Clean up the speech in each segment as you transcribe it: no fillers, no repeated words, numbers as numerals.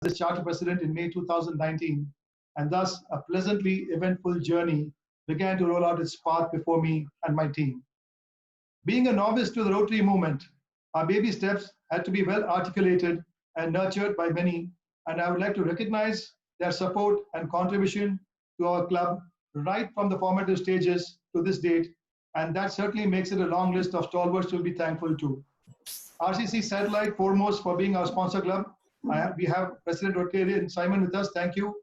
as charter president in May 2019, and thus a pleasantly eventful journey began to roll out its path before me and my team. Being a novice to the Rotary movement, our baby steps had to be well articulated and nurtured by many, and I would like to recognize their support and contribution to our club right from the formative stages to this date, and that certainly makes it a long list of stalwarts to be thankful to. RCC Satellite foremost for being our sponsor club. We have President Rotarian Simon with us. Thank you.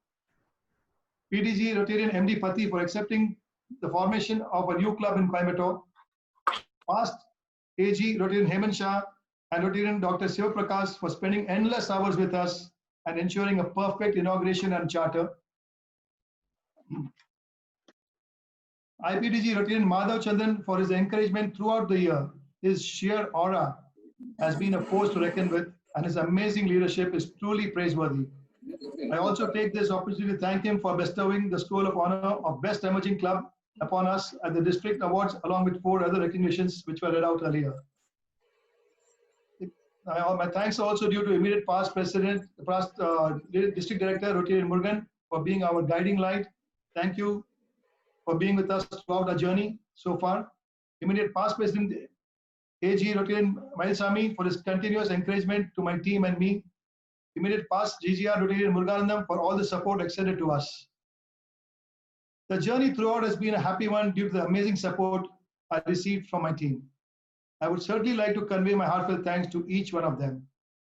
PDG Rotarian MD Pati for accepting the formation of a new club in Coimbatore. Past AG Rotarian Hemant Shah and Rotarian Dr. Siva Prakash for spending endless hours with us and ensuring a perfect inauguration and charter. IPDG Rotarian Madhav Chandan for his encouragement throughout the year. His sheer aura has been a force to reckon with, and his amazing leadership is truly praiseworthy. I also take this opportunity to thank him for bestowing the Scroll of Honor of Best Emerging Club upon us at the district awards, along with 4 other recognitions which were read out earlier. My thanks are also due to immediate past district director Rotarian Murugan for being our guiding light. Thank you for being with us throughout our journey so far. Immediate past president AG Rotarian Mailsami for his continuous encouragement to my team and me. Immediate past GGR Rotarian Muruganandam for all the support extended to us. The journey throughout has been a happy one due to the amazing support I received from my team. I would certainly like to convey my heartfelt thanks to each one of them.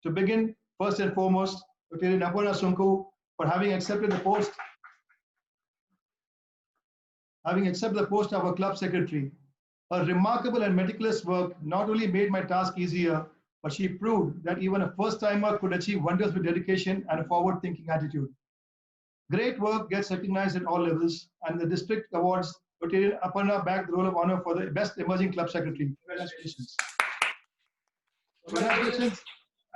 To begin, first and foremost, Rotarian Aparna Sunku for having accepted the post of a club secretary. Her remarkable and meticulous work not only made my task easier, but she proved that even a first-timer could achieve wonders with dedication and a forward-thinking attitude. Great work gets recognized at all levels, and the district awards Rotarian Aparna bagged the Roll of Honor for the Best Emerging Club Secretary. Congratulations. Congratulations,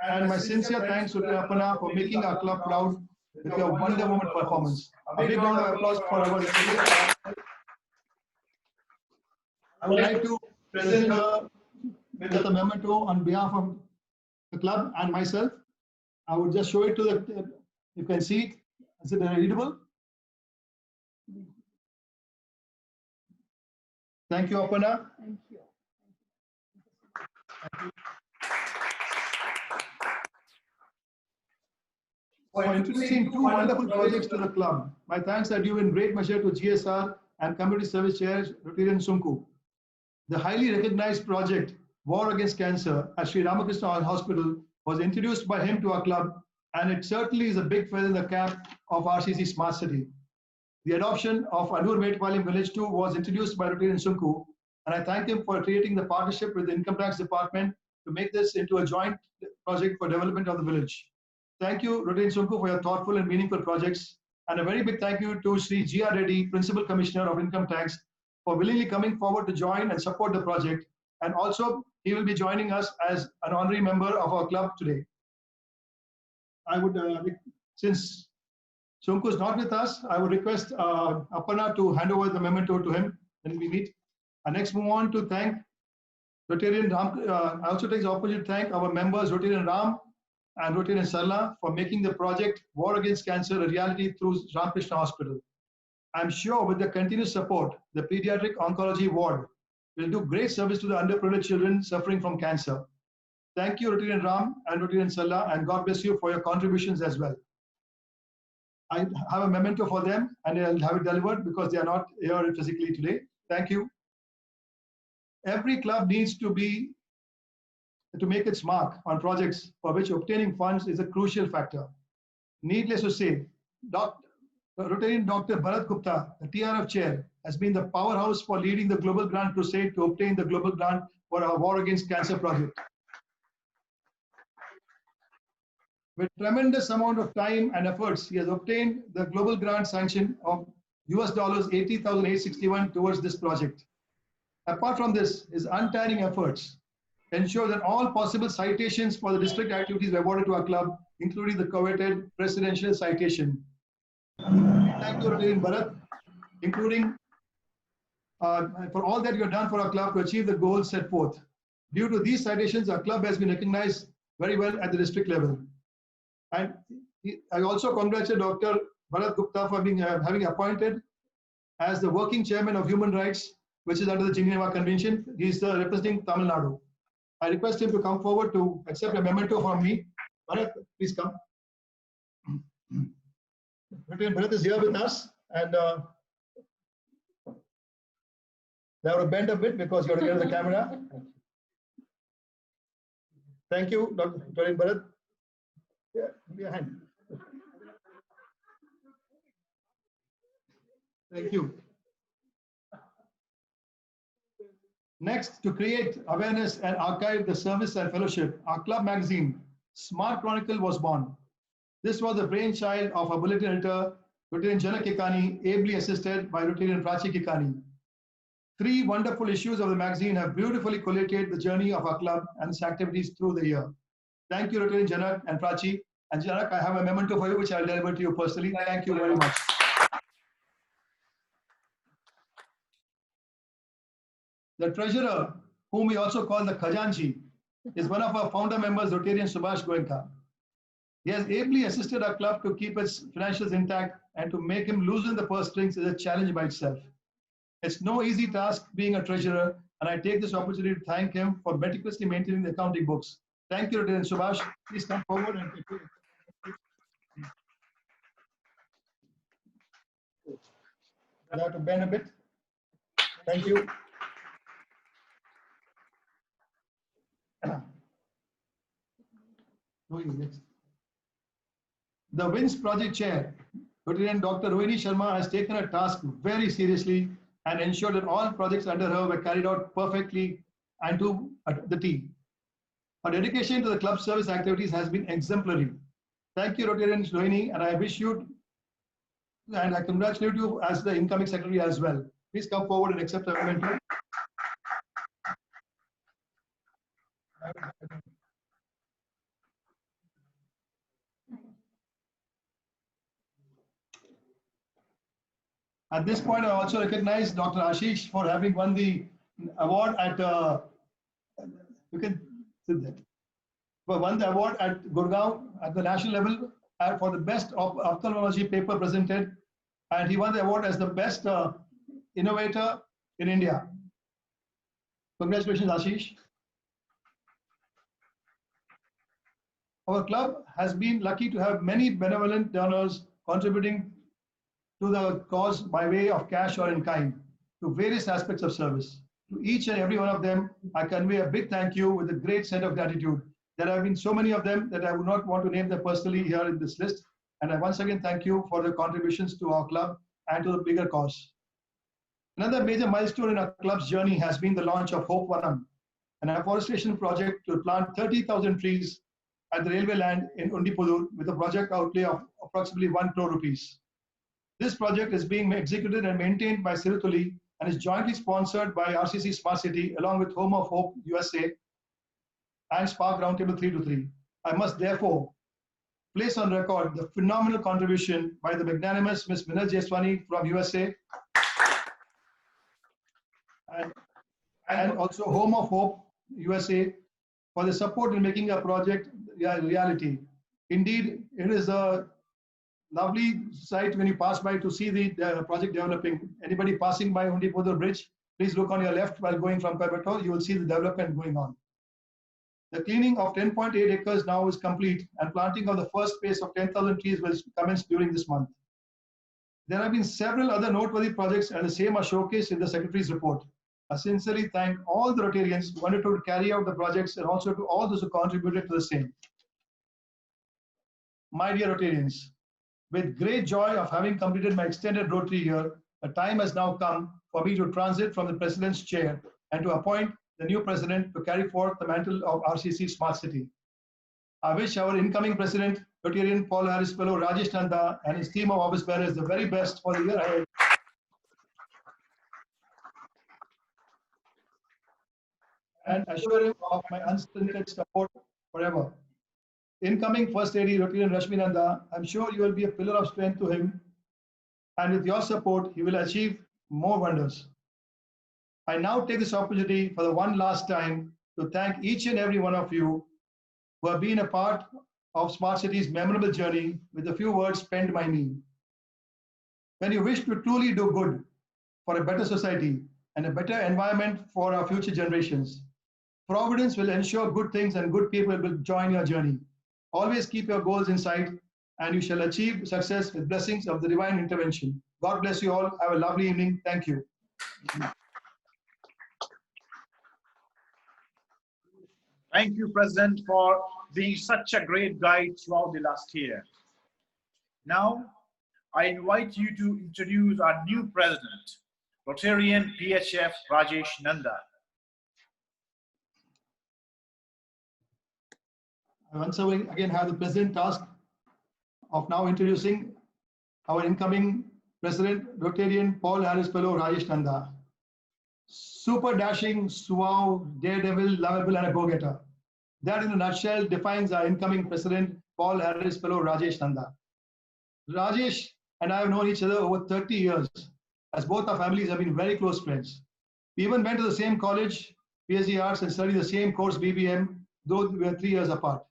and my sincere thanks to Rotarian Aparna for making our club proud with your Wonder Woman performance. A big round of applause for our I would like to present her with a memento on behalf of the club and myself. I would just show it to the, you can see it. Is it readable? Thank you, Aparna. Thank you. For introducing 2 wonderful projects to the club. My thanks are due in great measure to GSR and Community Service Chair Rotarian Sunku. The highly recognized project, War Against Cancer, at Sri Ramakrishna Hospital, was introduced by him to our club, and it certainly is a big feather in the cap of RCC Smart City. The adoption of Anur Metpalim Village 2 was introduced by Rotarian Sunku, and I thank him for creating the partnership with the Income Tax Department to make this into a joint project for development of the village. Thank you, Rotarian Sunku, for your thoughtful and meaningful projects, and a very big thank you to Sri G.R. Reddy, Principal Commissioner of Income Tax, for willingly coming forward to join and support the project, and also he will be joining us as an honorary member of our club today. I would, since Sunku is not with us, I would request Aparna to hand over the memento to him when we meet. I next move on to thank Rotarian Ram. I also take the opportunity to thank our members Rotarian Ram and Rotarian Sarla for making the project War Against Cancer a reality through Ramakrishna Hospital. I'm sure with the continuous support, the pediatric oncology ward will do great service to the underprivileged children suffering from cancer. Thank you, Rotarian Ram and Rotarian Salla, and God bless you for your contributions as well. I have a memento for them, and I'll have it delivered because they are not here physically today. Thank you. Every club needs to make its mark on projects for which obtaining funds is a crucial factor. Needless to say, Rotarian Dr. Bharat Gupta, the TRF chair, has been the powerhouse for leading the Global Grant Crusade to obtain the Global Grant for our War Against Cancer project. With tremendous amount of time and efforts, he has obtained the Global Grant sanction of US dollars 80,861 towards this project. Apart from this, his untiring efforts ensure that all possible citations for the district activities were awarded to our club, including the coveted presidential citation. Thank you, Rotarian Bharat, including for all that you have done for our club to achieve the goals set forth. Due to these citations, our club has been recognized very well at the district level. And I also congratulate Dr. Bharat Gupta for being having appointed as the working chairman of Human Rights, which is under the Geneva Convention. He is representing Tamil Nadu. I request him to come forward to accept a memento from me. Bharat, please come. Bharat is here with us, and they have to bend a bit because you have to get the camera. Thank you, Dr. Bharat. Yeah, give me a hand. Thank you. Next, to create awareness and archive the service and fellowship, our club magazine, Smart Chronicle, was born. This was the brainchild of our bulletin editor, Rotarian Janak Kekani, ably assisted by Rotarian Prachi Kekani. 3 wonderful issues of the magazine have beautifully collated the journey of our club and its activities through the year. Thank you, Rotarian Janak and Prachi. And Janak, I have a memento for you, which I'll deliver to you personally. Thank you very much. The treasurer, whom we also call the Khajanchi, is one of our founder members, Rotarian Subhash Goenka. He has ably assisted our club to keep its financials intact, and to make him loosen the purse strings is a challenge by itself. It's no easy task being a treasurer, and I take this opportunity to thank him for meticulously maintaining the accounting books. Thank you, Rotarian Subhash. Please come forward and take it. I have to bend a bit. Thank you. The WINS project chair, Lieutenant Dr. Rohini Sharma, has taken her task very seriously and ensured that all projects under her were carried out perfectly and to the T. Her dedication to the club service activities has been exemplary. Thank you, Rotarian Rohini, and I wish you, and I congratulate you as the incoming secretary as well. Please come forward and accept the memento. At this point, I also recognize Dr. Ashish for having won the award at, you can sit there, won the award at Gurgaon at the national level for the best ophthalmology paper presented, and he won the award as the best innovator in India. Congratulations, Ashish. Our club has been lucky to have many benevolent donors contributing to the cause by way of cash or in kind to various aspects of service. To each and every one of them, I convey a big thank you with a great sense of gratitude. There have been so many of them that I would not want to name them personally here in this list. And I once again thank you for the contributions to our club and to the bigger cause. Another major milestone in our club's journey has been the launch of Hope Vanam, an afforestation project to plant 30,000 trees at the railway land in Undipudur with a project outlay of approximately 1 crore rupees. This project is being executed and maintained by Sirutuli and is jointly sponsored by RCC Smart City along with Home of Hope USA and Spark Roundtable 323. I must therefore place on record the phenomenal contribution by the magnanimous Ms. Minal Jeswani from USA and also Home of Hope USA for the support in making a project reality. Indeed, it is a lovely sight when you pass by to see the project developing. Anybody passing by Undipudur Bridge, please look on your left while going from Coimbatore. You will see the development going on. The cleaning of 10.8 acres now is complete, and planting of the first phase of 10,000 trees will commence during this month. There have been several other noteworthy projects, and the same are showcased in the Secretary's report. I sincerely thank all the Rotarians who wanted to carry out the projects and also to all those who contributed to the same. My dear Rotarians, with great joy of having completed my extended Rotary year, the time has now come for me to transit from the President's chair and to appoint the new President to carry forth the mantle of RCC Smart City. I wish our incoming President, Rotarian Paul Harris Fellow Rajesh Nanda and his team of office bearers the very best for the year ahead. And assure him of my unstinted support forever. Incoming First Lady Rotarian Rashmi Nanda, I'm sure you will be a pillar of strength to him, and with your support, he will achieve more wonders. I now take this opportunity for the one last time to thank each and every one of you who have been a part of Smart City's memorable journey with a few words penned by me. When you wish to truly do good for a better society and a better environment for our future generations, Providence will ensure good things and good people will join your journey. Always keep your goals in sight and you shall achieve success with blessings of the divine intervention. God bless you all. Have a lovely evening. Thank you. Thank you, President, for being such a great guide throughout the last year. Now, I invite you to introduce our new president, Rotarian PHF Rajesh Nanda. I once again have the president task of now introducing our incoming president, Rotarian Paul Harris Fellow Rajesh Nanda. Super dashing, suave, daredevil, lovable, and a go-getter. That in a nutshell defines our incoming president, Paul Harris Fellow Rajesh Nanda. Rajesh and I have known each other over 30 years, as both our families have been very close friends. We even went to the same college, PSG Arts, and studied the same course, BBM, though we were 3 years apart.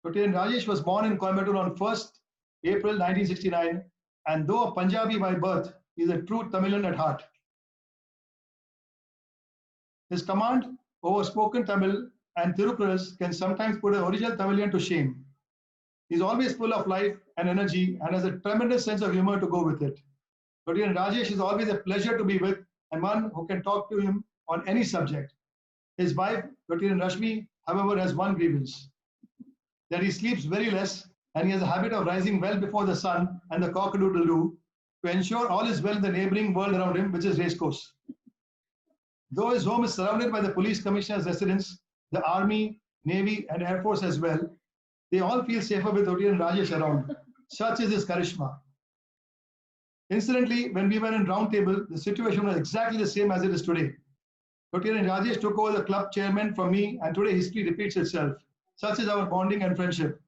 Rotarian Rajesh was born in Coimbatore on 1st April 1969, and though a Punjabi by birth, he is a true Tamilan at heart. His command over spoken Tamil and Tirukurals can sometimes put an original Tamilian to shame. He's always full of life and energy and has a tremendous sense of humor to go with it. Rotarian Rajesh is always a pleasure to be with and one who can talk to him on any subject. His wife, Rotarian Rashmi, however, has one grievance, that he sleeps very less and he has a habit of rising well before the sun and the cock-a-doodle-doo to ensure all is well in the neighboring world around him, which is racecourse. Though his home is surrounded by the police commissioner's residence, the army, navy, and air force as well, they all feel safer with Rotarian Rajesh around. Such is his charisma. Incidentally, when we were in round table, the situation was exactly the same as it is today. Rotarian Rajesh took over the club chairman from me, and today history repeats itself. Such is our bonding and friendship.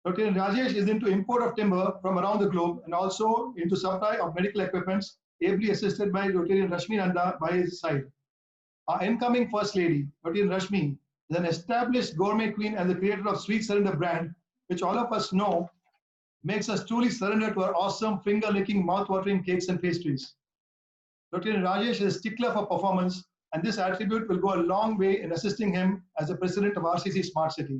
Rotarian Rajesh is into import of timber from around the globe and also into supply of medical equipments, ably assisted by Rotarian Rashmi Nanda by his side. Our incoming First Lady, Rotarian Rashmi, is an established gourmet queen and the creator of Sweet Surrender brand, which all of us know makes us truly surrender to our awesome finger-licking, mouth-watering cakes and pastries. Rotarian Rajesh is a stickler for performance, and this attribute will go a long way in assisting him as the president of RCC Smart City.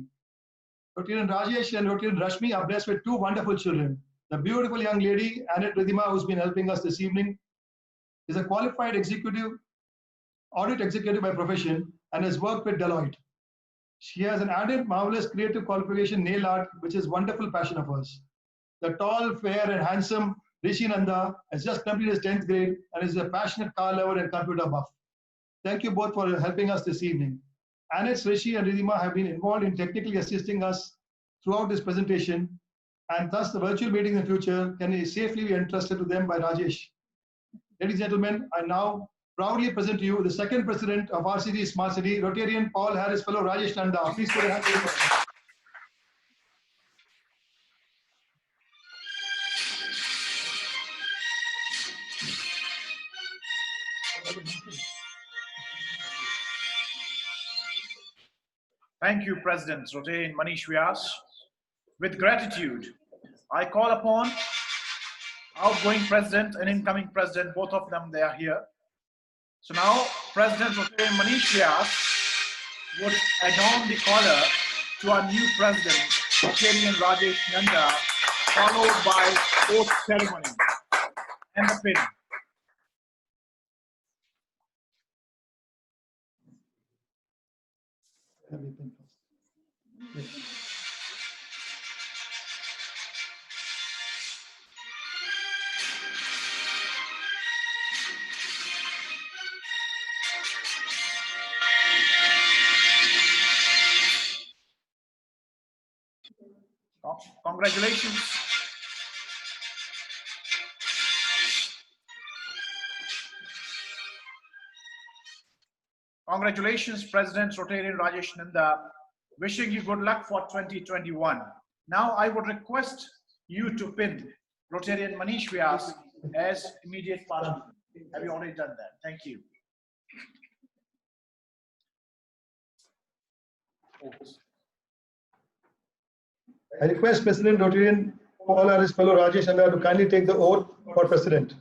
Rotarian Rajesh and Rotarian Rashmi are blessed with two wonderful children. The beautiful young lady, Annette Ridhima, who's been helping us this evening, is a qualified audit executive by profession and has worked with Deloitte. She has an added marvelous creative qualification, nail art, which is wonderful passion of hers. The tall, fair, and handsome Rishi Nanda has just completed his 10th grade and is a passionate car lover and computer buff. Thank you both for helping us this evening. Annette, Rishi, and Ridhima have been involved in technically assisting us throughout this presentation, and thus the virtual meeting in the future can safely be entrusted to them by Rajesh. Ladies and gentlemen, I now proudly present to you the second president of RCC Smart City, Rotarian Paul Harris Fellow Rajesh Nanda. Please put your hands together. Thank you, President Rotarian Manish Vyas. With gratitude, I call upon outgoing president and incoming president, both of them, they are here. So now, President Rotarian Manish Vyas would adorn the collar to our new president, Rotarian Rajesh Nanda, followed by oath ceremony and the pin. Congratulations. Congratulations, President Rotarian Rajesh Nanda. Wishing you good luck for 2021. Now I would request you to pin Rotarian Manish Vyas as immediate partner. Have you already done that? Thank you. I request President Rotarian Paul and his fellow Rajesh Nanda to kindly take the oath for President.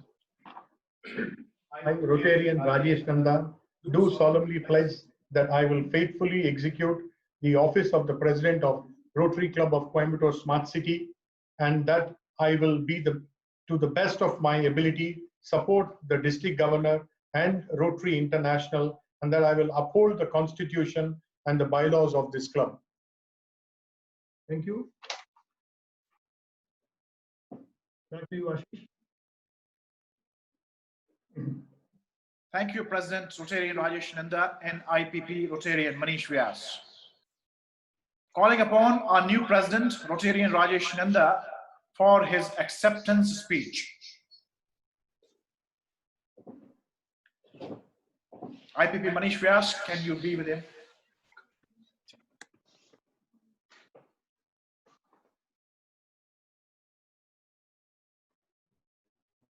I, Rotarian Rajesh Nanda, do solemnly pledge that I will faithfully execute the office of the President of Rotary Club of Coimbatore Smart City, and that I will be, to the best of my ability, support the District Governor and Rotary International, and that I will uphold the Constitution and the bylaws of this club. Thank you. Back to you, Ashish. Thank you, President Rotarian Rajesh Nanda and IPP Rotarian Manish Vyas. Calling upon our new President Rotarian Rajesh Nanda for his acceptance speech. IPP Manish Vyas, can you be with him?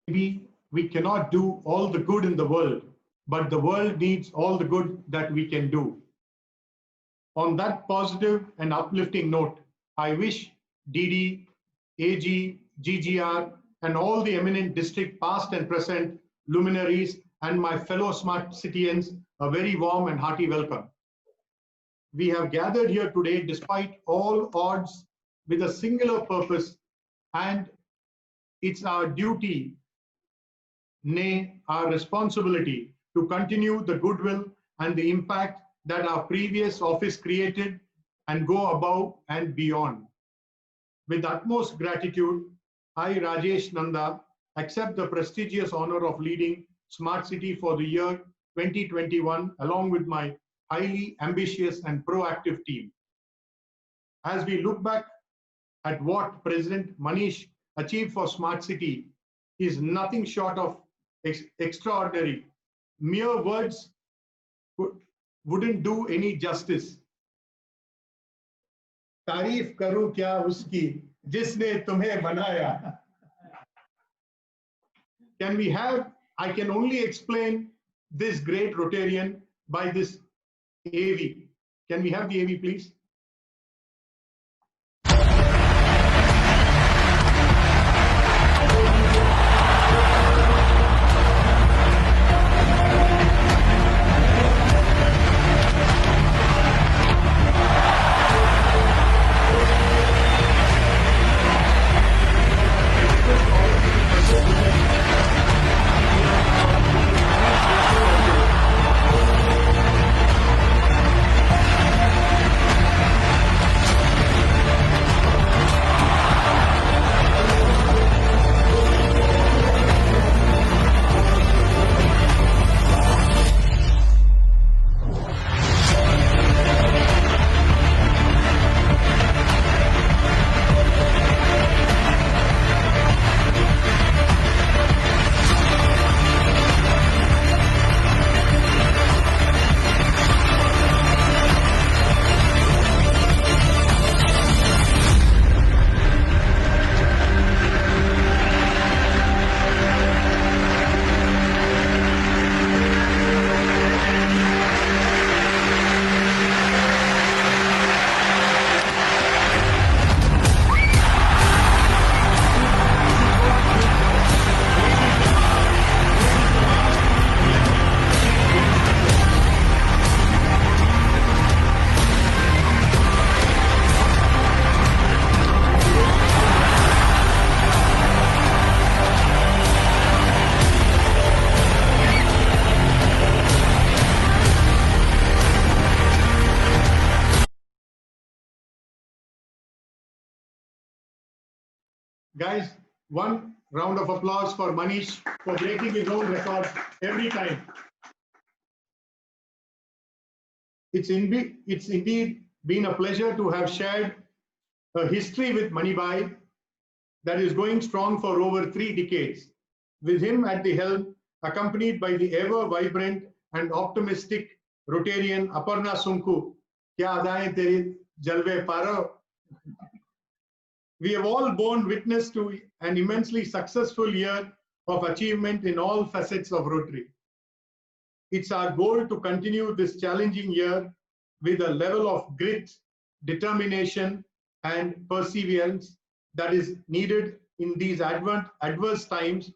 Maybe we cannot do all the good in the world, but the world needs all the good that we can do. On that positive and uplifting note, I wish DD, AG, GGR, and all the eminent district past and present luminaries and my fellow smart citians a very warm and hearty welcome. We have gathered here today despite all odds with a singular purpose, and it's our duty, nay, our responsibility, to continue the goodwill and the impact that our previous office created and go above and beyond. With utmost gratitude, I, Rajesh Nanda, accept the prestigious honor of leading Smart City for the year 2021 along with my highly ambitious and proactive team. As we look back at what President Manish achieved for Smart City, is nothing short of extraordinary. Mere words wouldn't do any justice. तारीफ करूं क्या उसकी जिसने तुम्हें बनाया. Can we have, I can only explain this great Rotarian by this AV. Can we have the AV, please? Guys, one round of applause for Manish for breaking his own record every time. It's indeed been a pleasure to have shared a history with Manibhai that is going strong for over 3 decades. With him at the helm, accompanied by the ever vibrant and optimistic Rotarian Aparna Sunku. Kya adayein teri jalve paro? We have all borne witness to an immensely successful year of achievement in all facets of Rotary. It's our goal to continue this challenging year with a level of grit, determination, and perseverance that is needed in these adverse times,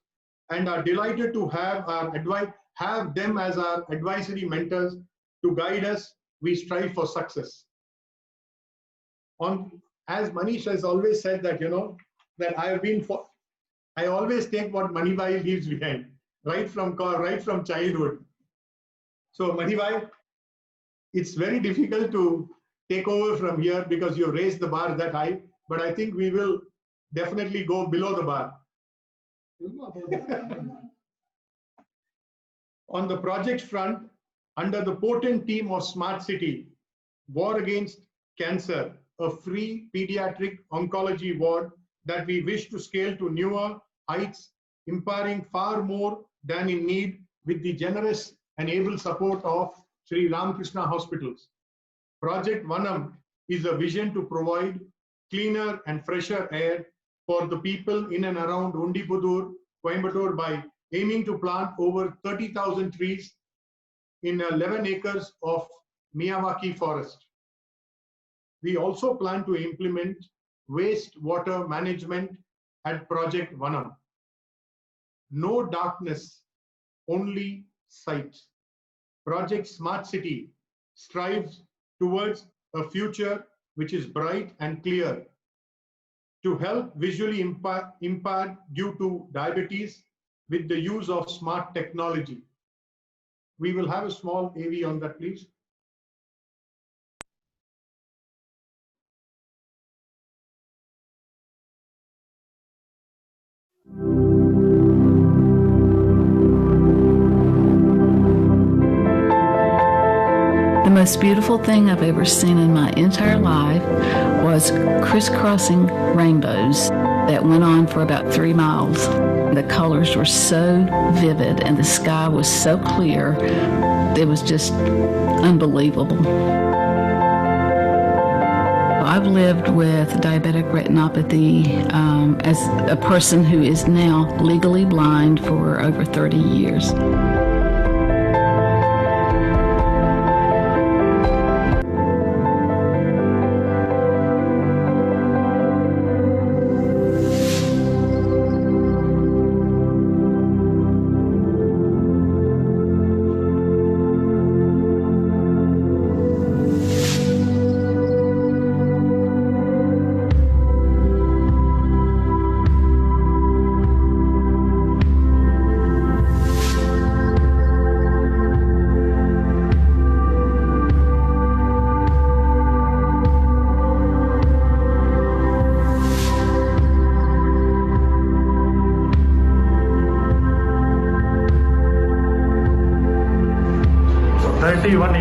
and are delighted to have them as our advisory mentors to guide us. We strive for success. As Manish has always said that, that I always take what Manibhai leaves behind, right from childhood. So Manibhai, it's very difficult to take over from here because you raised the bar that high, but I think we will definitely go below the bar. On the project front, under the potent team of Smart City, War Against Cancer, a free pediatric oncology ward that we wish to scale to newer heights, empowering far more than in need with the generous and able support of Sri Ramakrishna Hospitals. Project Vanam is a vision to provide cleaner and fresher air for the people in and around Undipudur, Coimbatore, by aiming to plant over 30,000 trees in 11 acres of Miyawaki forest. We also plan to implement wastewater management at Project Vanam. No darkness, only sight. Project Smart City strives towards a future which is bright and clear. To help visually impaired due to diabetes with the use of smart technology. We will have a small AV on that, please. The most beautiful thing I've ever seen in my entire life was crisscrossing rainbows that went on for about 3 miles. The colors were so vivid and the sky was so clear. It was just unbelievable. I've lived with diabetic retinopathy as a person who is now legally blind for over 30 years.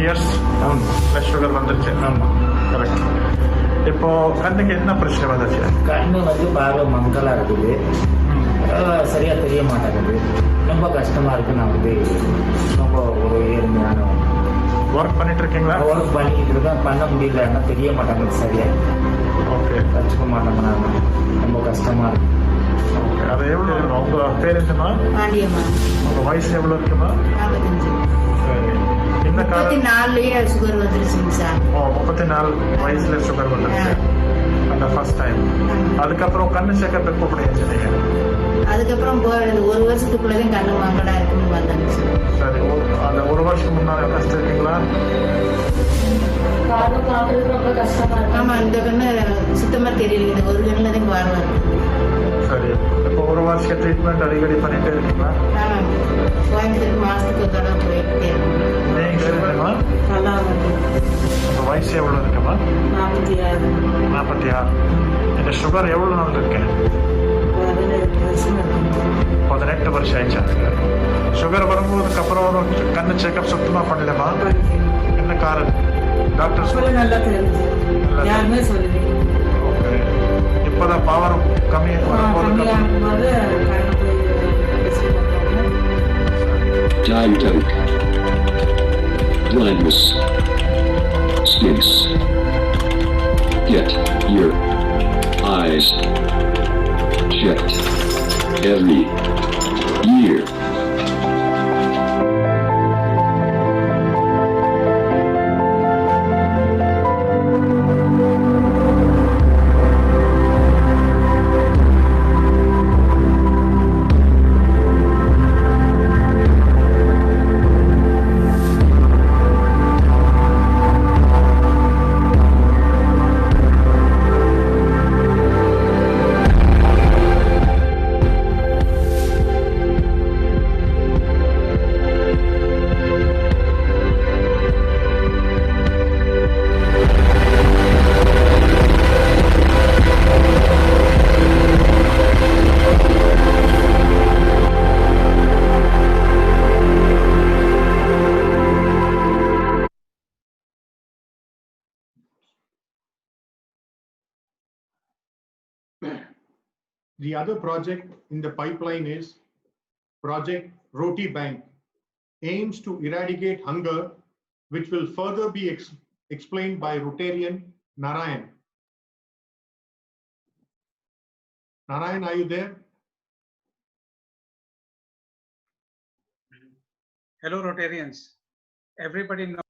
Years sugar வந்துருச்சு. Correct. இப்போ கண்ணுக்கு என்ன பிரச்சனை வந்துச்சு? கண்ணு பார்வை மங்கலா இருக்குது, சரியா தெரிய மாட்டேங்குது, ரொம்ப கஷ்டமா இருக்கு. நான் ரொம்ப ஒரு ஏழ்மையான ஒர்க் பண்ணிட்டு இருக்கீங்களா? ஒர்க் பண்ணிட்டு இருக்கேன், பண்ண முடியல, ஏன்னா தெரிய மாட்டேங்குது சரியா. ஓகே, கற்றுக்க மாட்டேங்க, ரொம்ப கஷ்டமா இருக்கு. ஓகே, அது எவ்வளோ? உங்க பேர் என்னமா? உங்க வயசு எவ்வளோ இருக்குமா? 34 சுகர் வந்துருச்சுங்க சார். 34 வயசுல சுகர் வந்துருச்சு. அந்த ஃபர்ஸ்ட் டைம். அதுக்கப்புறம் கண்ணு செக்கப் கூப்பிடுங்க நீங்க. அதுக்கப்புறம் ஒரு வருஷத்துக்குள்ளதான் கண்ணு மங்கடா இருக்குன்னு வந்தாங்க சார். சரி, அந்த ஒரு வருஷம் முன்னாடி கஷ்டம் இருக்கீங்களா? ரொம்ப கஷ்டமா இருக்கு. ஆமா, இந்த கண்ணு சுத்தமா தெரியல, இந்த ஒரு கண்ணுல தான் பார்வை இருக்கு. சரி, இப்போ ஒரு வருஷம் ட்ரீட்மெண்ட் அடிக்கடி பண்ணிட்டே இருக்கீங்களா? கோயம்புத்தூர் மாசத்துக்கு ஒரு தடவை போயிட்டே இருக்கேன். வயசு எவ்வளவு இருக்குமா? 46. இந்த சுகர் எவ்வளவு நாள் இருக்கேன்? 18 வருஷம் ஆயிடுச்சா? சுகர் வரும்போதுக்கு அப்புறம் கண்ணு செக்அப் சுத்தமா பண்ணலமா? என்ன காரணம்? டாக்டர் இப்பதான் பவர் கம்மி diabetic, blindness, stinks. Get your eyes checked every year. The other project in the pipeline is Project Roti Bank, aims to eradicate hunger, which will further be explained by Rotarian Narayan. Narayan, are you there? Hello, Rotarians. Everybody knows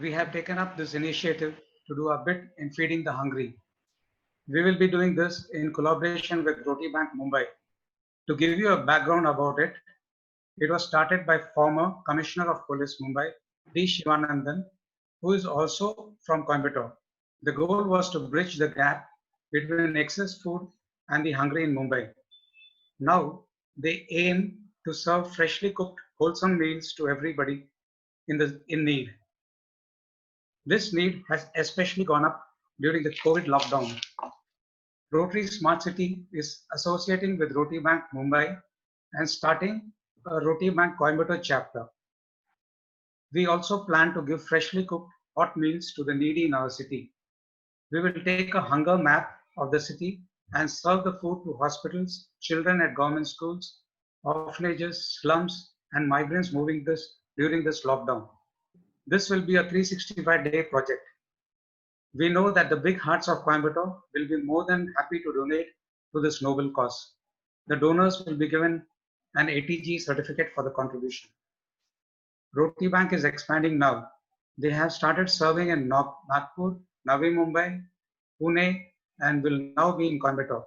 we have taken up this initiative to do a bit in feeding the hungry. We will be doing this in collaboration with Roti Bank Mumbai. To give you a background about it, it was started by former Commissioner of Police Mumbai, D. Shivanandan, who is also from Coimbatore. The goal was to bridge the gap between excess food and the hungry in Mumbai. Now, they aim to serve freshly cooked, wholesome meals to everybody in need. This need has especially gone up during the COVID lockdown. Rotary Smart City is associating with Roti Bank Mumbai and starting a Roti Bank Coimbatore chapter. We also plan to give freshly cooked hot meals to the needy in our city. We will take a hunger map of the city and serve the food to hospitals, children at government schools, orphanages, slums, and migrants moving during this lockdown. This will be a 365-day project. We know that the big hearts of Coimbatore will be more than happy to donate to this noble cause. The donors will be given an ATG certificate for the contribution. Roti Bank is expanding now. They have started serving in Nagpur, Navi Mumbai, Pune, and will now be in Coimbatore.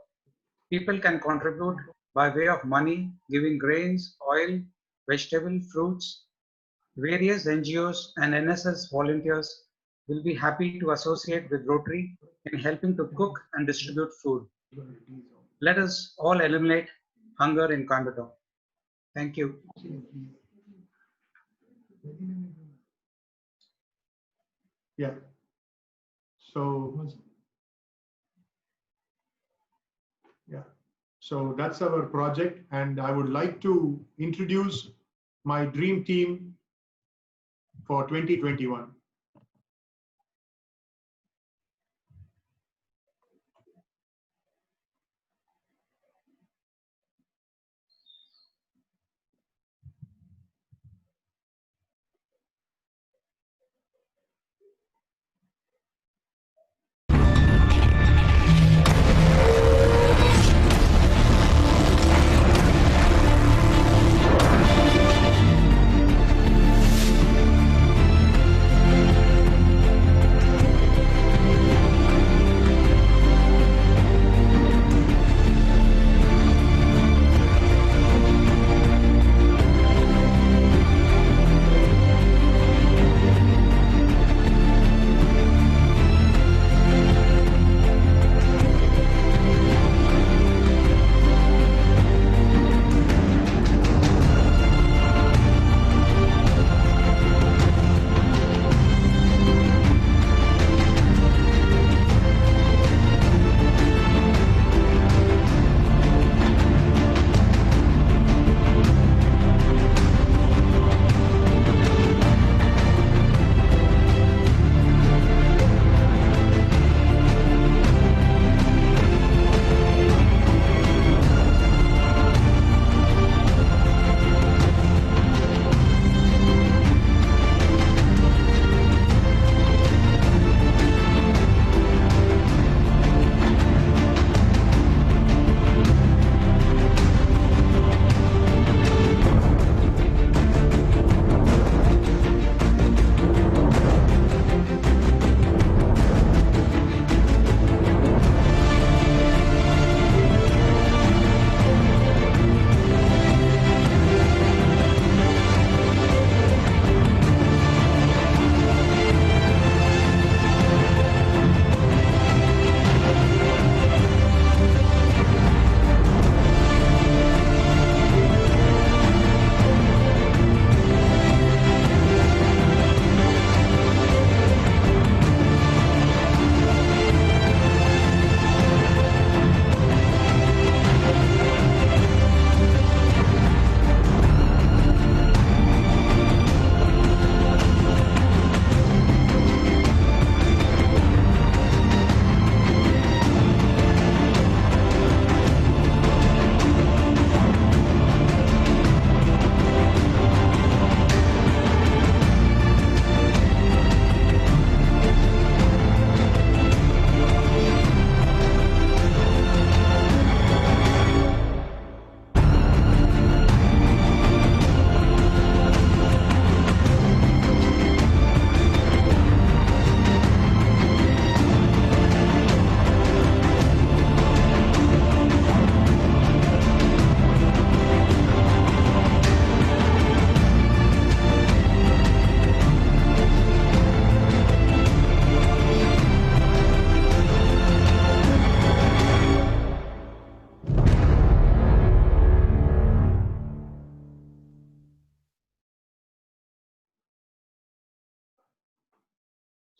People can contribute by way of money, giving grains, oil, vegetable, fruits. Various NGOs and NSS volunteers will be happy to associate with Rotary in helping to cook and distribute food. Let us all eliminate hunger in Coimbatore. Thank you. Yeah. So that's our project, and I would like to introduce my dream team for 2021.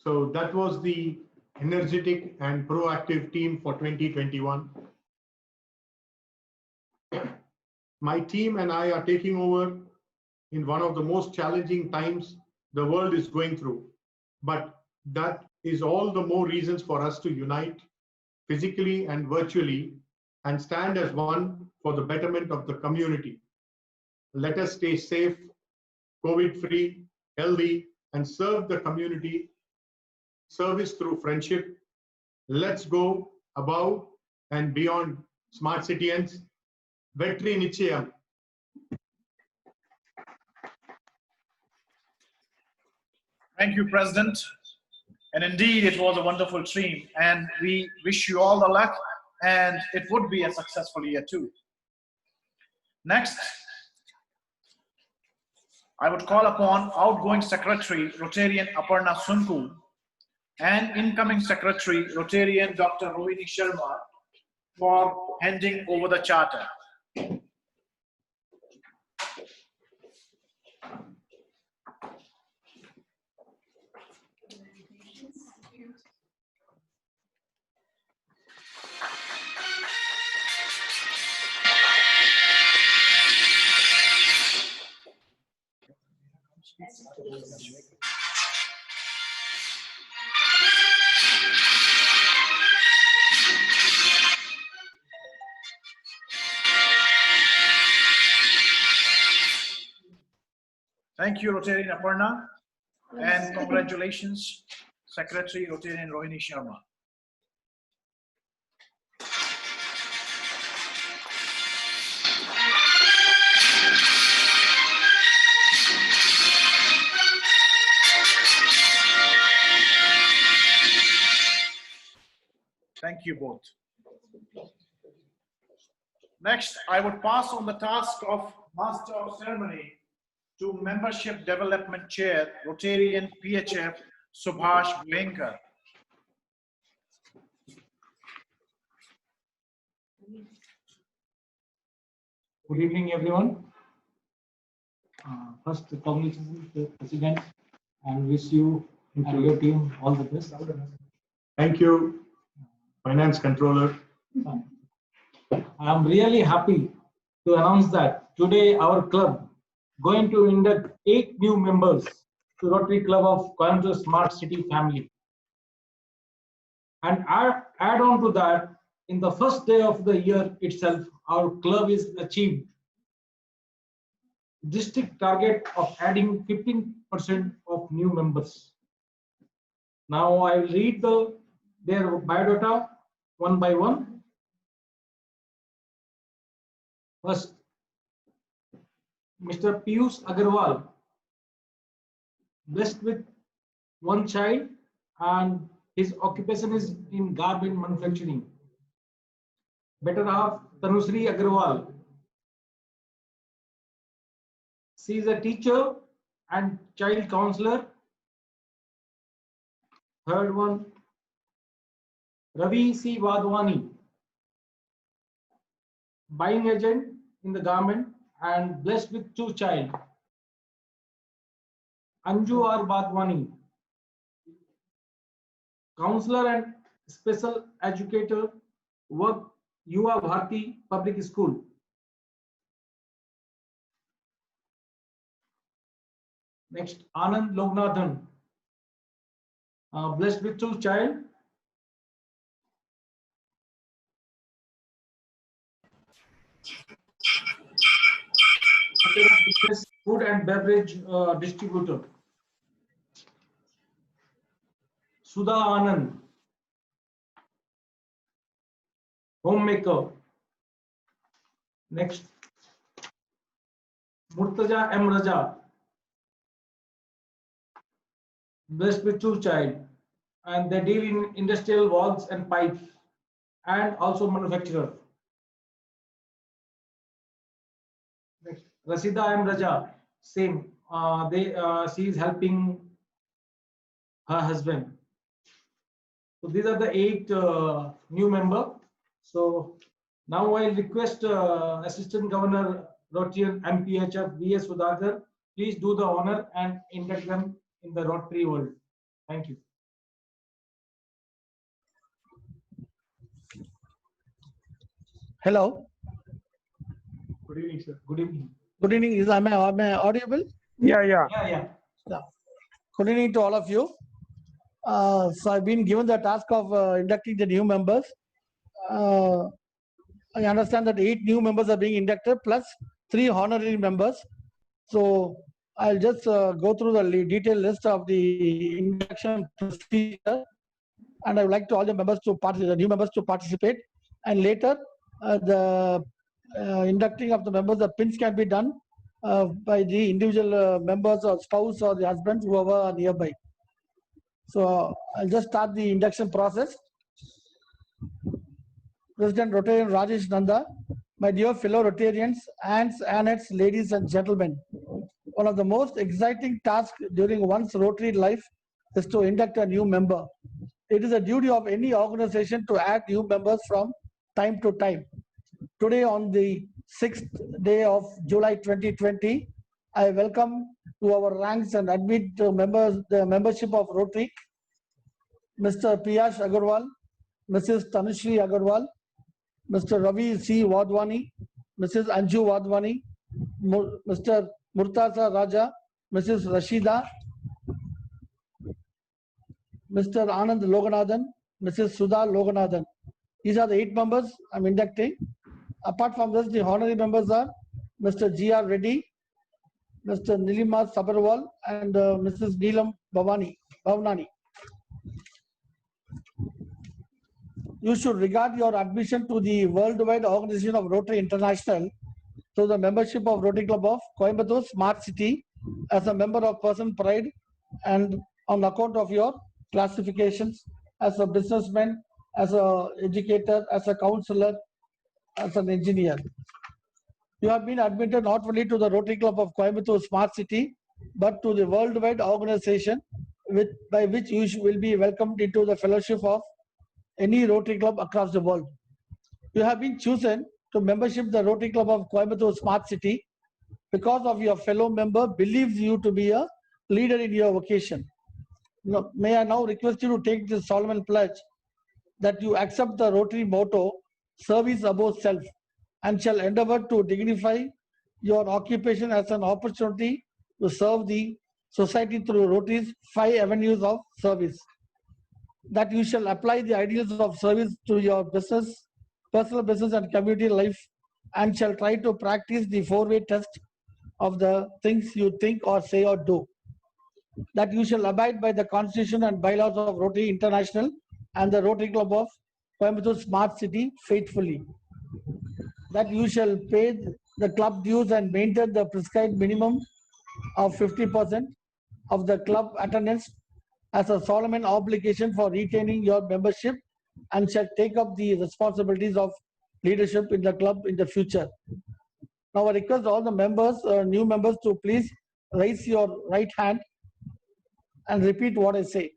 So that was the energetic and proactive team for 2021. My team and I are taking over in one of the most challenging times the world is going through. But that is all the more reasons for us to unite physically and virtually and stand as one for the betterment of the community. Let us stay safe, COVID-free, healthy, and serve the community. Service through friendship. Let's go above and beyond Smart Cityans. Vetri Nichayam. Thank you, President. And indeed, it was a wonderful dream. And we wish you all the luck. And it would be a successful year too. Next, I would call upon outgoing Secretary, Rotarian Aparna Sunku, and incoming Secretary, Rotarian Dr. Rohini Sharma, for handing over the charter. Thank you, Rotarian Aparna, and congratulations, Secretary Rotarian Rohini Sharma. Thank you both. Next, I would pass on the task of Master of Ceremony to Membership Development Chair, Rotarian PHF, Subhash Blenkar. Good evening, everyone. First, congratulations to the President and wish you and your team all the best. Thank you, Finance Controller. I am really happy to announce that today our club going to induct 8 new members to Rotary Club of Coimbatore Smart City family. And add on to that, in the first day of the year itself, our club is achieved district target of adding 15% of new members. Now I will read their biodata one by one. First, Mr. Piyush Agarwal, blessed with 1 child, and his occupation is in garment manufacturing. Better half, Tanushree Agarwal. She is a teacher and child counselor. Third one, Ravi C. Wadhwani, buying agent in the garment and blessed with 2 child. Anju R. Wadhwani, counselor and special educator, work Yuva Bharti Public School. Next, Anand Lognathan, blessed with 2 child. Food and beverage distributor. Sudha Anand, homemaker. Next, Murtaja M. Raja, blessed with 2 child, and they deal in industrial valves and pipes and also manufacturer. Next, Rasida M. Raja, same. She is helping her husband. So these are the 8 new members. So now I request Assistant Governor Rotarian MPHF V.S. Sudhakar, please do the honor and induct them in the Rotary world. Thank you. Hello. Good evening, sir. Good evening. Good evening. Am I audible? Yeah. Good evening to all of you. So I've been given the task of inducting the new members. I understand that 8 new members are being inducted plus 3 honorary members. So I'll just go through the detailed list of the induction procedure, and I would like to all the members to participate, the new members to participate, and later the inducting of the members, the pins can be done by the individual members or spouse or the husband, whoever are nearby. So I'll just start the induction process. President Rotarian Rajesh Nanda, my dear fellow Rotarians, aunts, aunts, ladies and gentlemen, one of the most exciting tasks during one's Rotary life is to induct a new member. It is a duty of any organization to add new members from time to time. Today, on the 6th day of July 2020, I welcome to our ranks and admit the membership of Rotary, Mr. Piyash Agarwal, Mrs. Tanushree Agarwal, Mr. Ravi C. Wadhwani, Mrs. Anju Wadhwani, Mr. Murtaza Raja, Mrs. Rashida, Mr. Anand Loganathan, Mrs. Sudha Loganathan. These are the 8 members I'm inducting. Apart from this, the honorary members are Mr. G.R. Reddy, Mr. Nilima Sabarwal, and Mrs. Neelam Bhavnani. You should regard your admission to the worldwide organization of Rotary International to the membership of Rotary Club of Coimbatore Smart City as a member of personal pride, and on account of your classifications as a businessman, as an educator, as a counselor, as an engineer. You have been admitted not only to the Rotary Club of Coimbatore Smart City, but to the worldwide organization by which you will be welcomed into the fellowship of any Rotary Club across the world. You have been chosen to membership the Rotary Club of Coimbatore Smart City because of your fellow member believes you to be a leader in your vocation. Now, may I now request you to take this solemn pledge that you accept the Rotary motto, service above self, and shall endeavor to dignify your occupation as an opportunity to serve the society through Rotary's 5 avenues of service. That you shall apply the ideals of service to your business, personal business and community life, and shall try to practice the 4-way test of the things you think or say or do. That you shall abide by the Constitution and bylaws of Rotary International and the Rotary Club of Coimbatore Smart City faithfully. That you shall pay the club dues and maintain the prescribed minimum of 50% of the club attendance as a solemn obligation for retaining your membership, and shall take up the responsibilities of leadership in the club in the future. Now I request all the members, new members, to please raise your right hand and repeat what I say.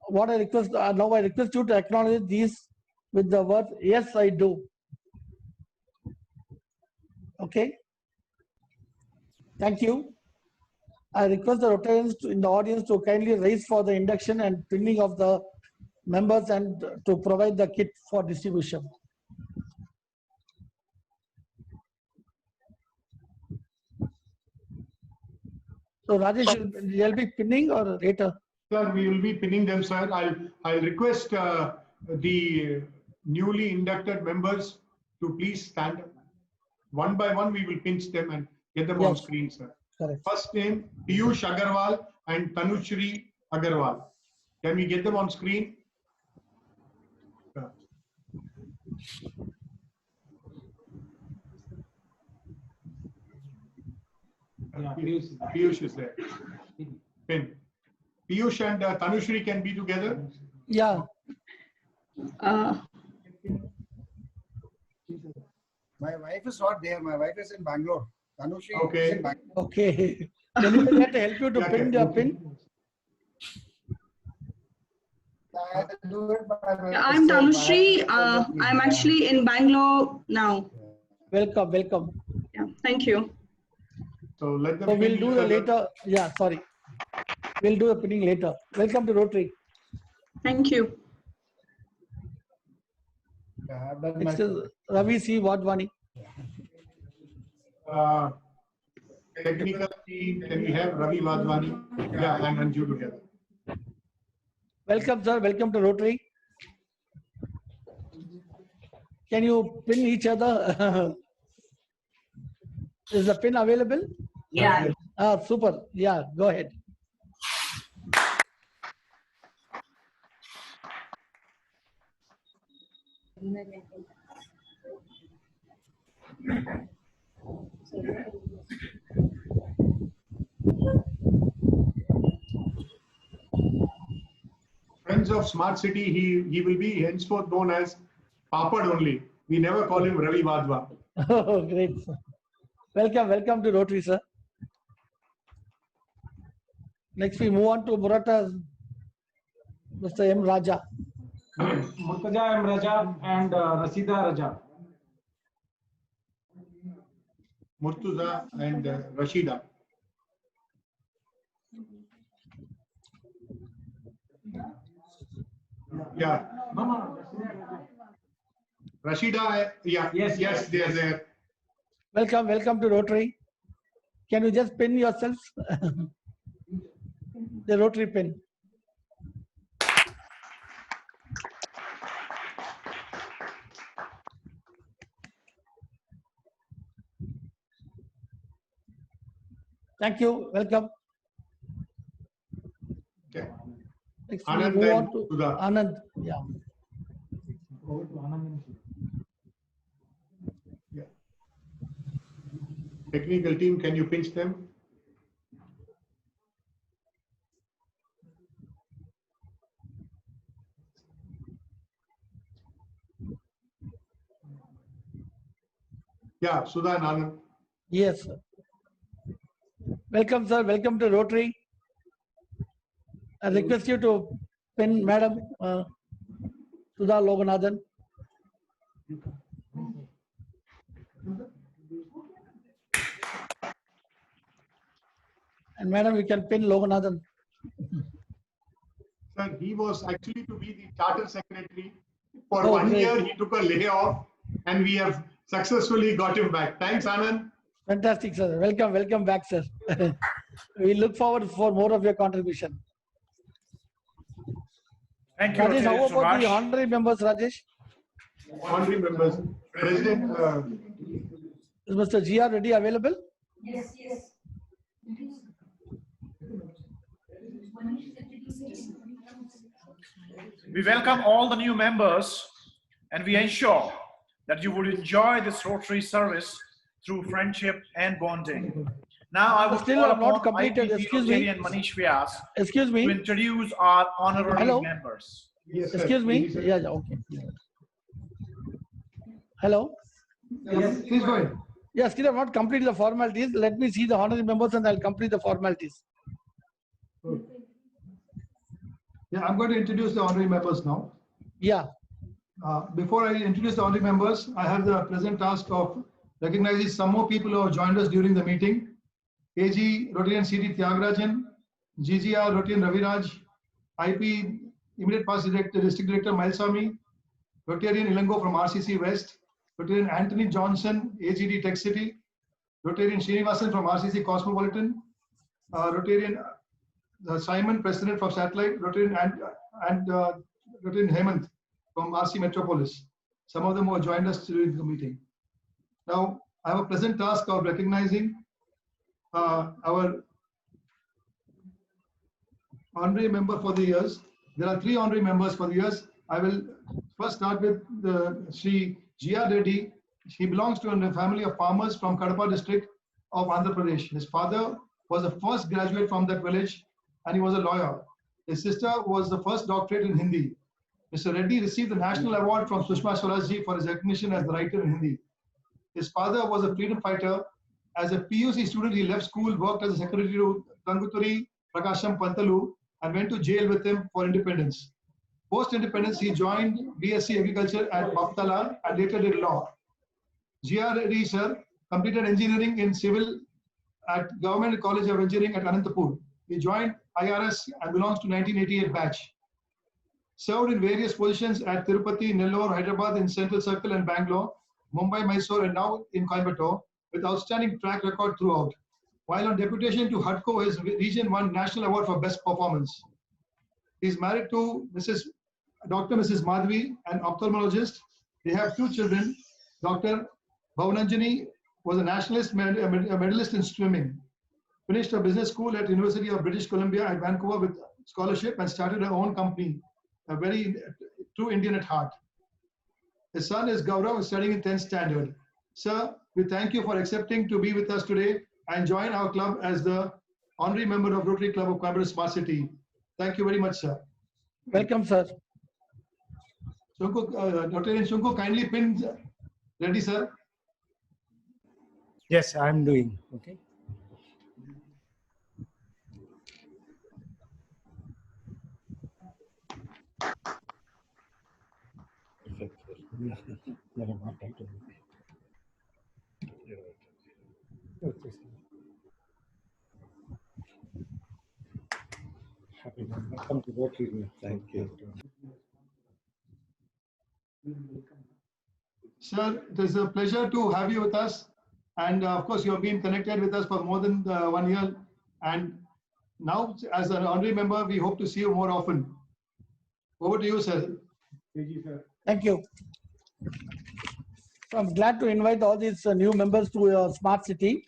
What I request, now I request you to acknowledge these with the word, yes, I do. Okay. Thank you. I request the Rotarians in the audience to kindly raise for the induction and pinning of the members and to provide the kit for distribution. So Rajesh, you'll be pinning or later? Sir, we will be pinning them, sir. I'll request the newly inducted members to please stand up. One by one, we will pinch them and get them on screen, sir. Correct. First name, Piyush Agarwal and Tanushree Agarwal. Can we get them on screen? Piyush is there. Pin. Piyush and Tanushree can be together? Yeah. My wife is not there. My wife is in Bangalore. Tanushree okay. is in Bangalore. Okay. Can you get to help you to pin your pin? I'm Tanushree. I'm actually in Bangalore now. Welcome, welcome. Yeah, thank you. So let them. So we'll do the later. Yeah, sorry. We'll do the pinning later. Welcome to Rotary. Thank you. Yeah, I've done Next my is Ravi C. Wadhwani. Technical team, can we have Ravi Wadhwani? Yeah, and Anju together. Welcome, sir. Welcome to Rotary. Can you pin each other? Is the pin available? Yeah. Ah, super. Yeah, go ahead. Friends of Smart City, he will be henceforth known as Papad only. We never call him Ravi Wadhwa. Oh, great. Sir. Welcome to Rotary, sir. Next, we move on to Murata, Mr. M. Raja. Murtaja M. Raja and Rasida Raja. Murtuza and Rashida. Yeah. Rashida, yeah, yes, they are there. Welcome to Rotary. Can you just pin yourself? The Rotary pin. Thank you. Welcome. Okay. Next, Anand we move and on to Sudha. Anand. Yeah. Yeah. Technical team, can you pinch them? Yeah, Sudha and Anand. Yes, sir. Welcome, sir. Welcome to Rotary. I request you to pin Madam Sudha Loganathan. And Madam, you can pin Loganathan. Sir, he was actually to be the charter secretary. For Oh, 1 great. year, he took a layoff and we have successfully got him back. Thanks, Anand. Fantastic, sir. Welcome back, sir. We look forward for more of your contribution. Thank you, Rajesh, how Mr. about the Raj. honorary members, Rajesh? Honorary members, President, Is Mr. GR Reddy available? Yes. We welcome all the new members and we ensure that you will enjoy this Rotary service through friendship and bonding. Now I will Still call have not upon completed. IPP Excuse me. Rotarian Manish Vyas Excuse to me. introduce our honorary Hello? members. yes, sir. Excuse me. Please, Yeah, okay. Hello. Yes, please go ahead. Yeah, still have not completed the formalities. Let me see the honorary members and I'll complete the formalities. Yeah, I'm going to introduce the honorary members now. Yeah. Before I introduce the honorary members, I have the pleasant task of recognizing some more people who have joined us during the meeting. AG Rotarian C.T. Tyagarajan, GGR Rotarian Raviraj, IP Immediate Past District Director Mailswamy, Rotarian Ilango from RCC West, Rotarian Anthony Johnson, AGD Tech City, Rotarian Srinivasan from RCC Cosmopolitan, Rotarian Simon, President from Satellite, Rotarian and Rotarian Hemant from RC Metropolis. Some of them who have joined us during the meeting. Now, I have a pleasant task of recognizing our honorary member for the years. There are 3 honorary members for the years. I will first start with Sri G.R. Reddy. He belongs to a family of farmers from Kadapa district of Andhra Pradesh. His father was the first graduate from that village and he was a lawyer. His sister was the first doctorate in Hindi. Mr. Reddy received the National Award from Sushma Swaraj Ji for his recognition as the writer in Hindi. His father was a freedom fighter. As a PUC student, he left school, worked as a secretary to Tanguturi Prakasham Pantalu, and went to jail with him for independence. Post-independence, he joined BSc Agriculture at Baptala and later did law. G.R. Reddy, sir, completed engineering in civil at Government College of Engineering at Anantapur. He joined IRS and belongs to 1988 batch. Served in various positions at Tirupati, Nellore, Hyderabad in Central Circle and Bangalore, Mumbai, Mysore, and now in Coimbatore, with outstanding track record throughout. While on deputation to HUDCO, his region won National Award for Best Performance. He is married to Dr. Mrs. Madhvi, an ophthalmologist. They have 2 children. Dr. Bhavananjani was a nationalist medalist in swimming. Finished a business school at University of British Columbia at Vancouver with scholarship and started her own company, a very true Indian at heart. His son is Gaurav, studying in 10th standard. Sir, we thank you for accepting to be with us today and join our club as the honorary member of Rotary Club of Coimbatore Smart City. Thank you very much, sir. Welcome, sir. Shunku, Dr. Shunku, kindly pin ready, sir. Yes, I'm doing. Okay. Welcome to Rotary. Thank you. Sir, it is a pleasure to have you with us. And of course, you have been connected with us for more than 1 year. And now, as an honorary member, we hope to see you more often. Over to you, sir. Thank you. So I'm glad to invite all these new members to your smart city.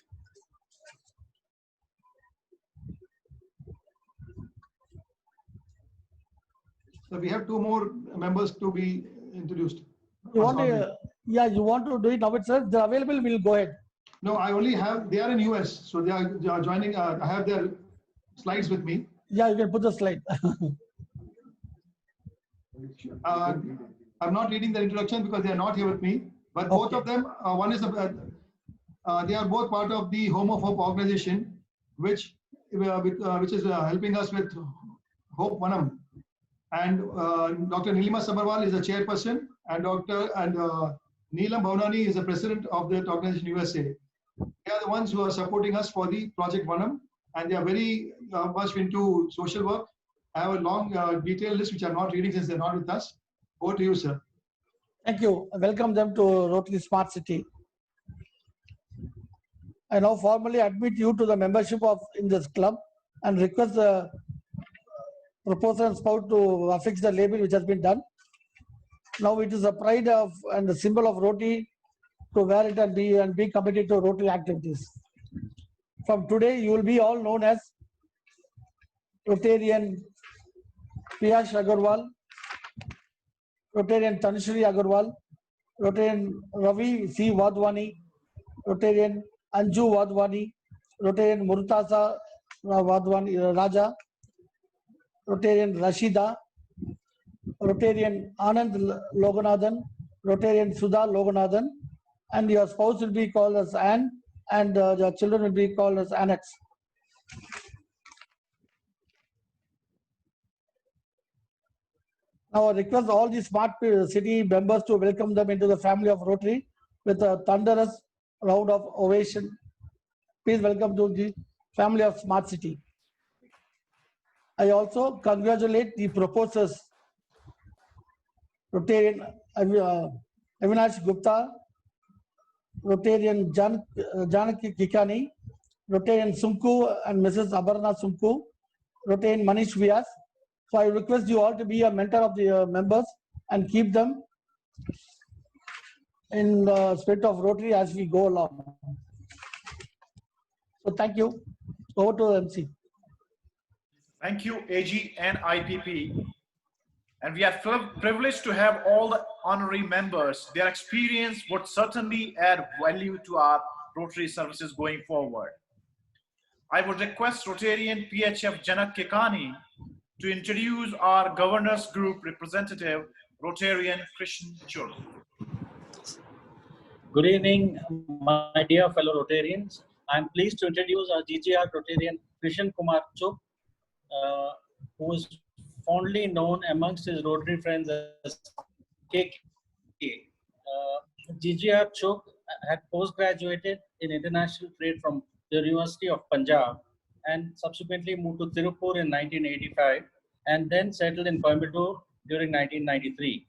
So we have 2 more members to be introduced. You want to, yeah, you want to do it now itself? They're available, we'll go ahead. No, I only have, they are in US. So they are joining, I have their slides with me. Yeah, you can put the slide. I'm not reading the introduction because they are not here with me. But both of them, one is, they are both part of the Home of Hope organization, which is helping us with Hope Vanam. And Dr. Nilima Sabharwal is the chairperson, and Neelam Bhavnani is the president of the organization USA. They are the ones who are supporting us for the Project Vanam, and they are very much into social work. I have a long detailed list which I'm not reading since they're not with us. Over to you, sir. Thank you. I welcome them to Rotary Smart City. I now formally admit you to the membership in this club and request the proposer and spout to affix the label which has been done. Now it is a pride of and the symbol of Rotary to wear it and be committed to Rotary activities. From today, you will be all known as Rotarian Priyash Agarwal, Rotarian Tanushree Agarwal, Rotarian Ravi C. Wadhwani, Rotarian Anju Wadhwani, Rotarian Murtaza Wadhwani Raja, Rotarian Rashida, Rotarian Anand Loganathan, Rotarian Sudha Loganathan, and your spouse will be called as Anne, and your children will be called as Annex. Now I request all the smart city members to welcome them into the family of Rotary with a thunderous round of ovation. Please welcome to the family of Smart City. I also congratulate the proposers, Rotarian Avinash Gupta, Rotarian Janaki Kikani, Rotarian Sumku and Mrs. Abarna Sumku, Rotarian Manish Vyas. So I request you all to be a mentor of the members and keep them in the spirit of Rotary as we go along. So thank you. Over to the MC. Thank you, AG and IPP. And we are privileged to have all the honorary members. Their experience would certainly add value to our Rotary services going forward. I would request Rotarian PHF Janak Kekani to introduce our governors group representative, Rotarian Krishan Chur. Good evening, my dear fellow Rotarians. I am pleased to introduce our GGR Rotarian Krishan Kumar Chuk, who is fondly known amongst his Rotary friends as KK. GGR Chuk had post-graduated in international trade from the University of Punjab and subsequently moved to Tirupur in 1985 and then settled in Coimbatore during 1993.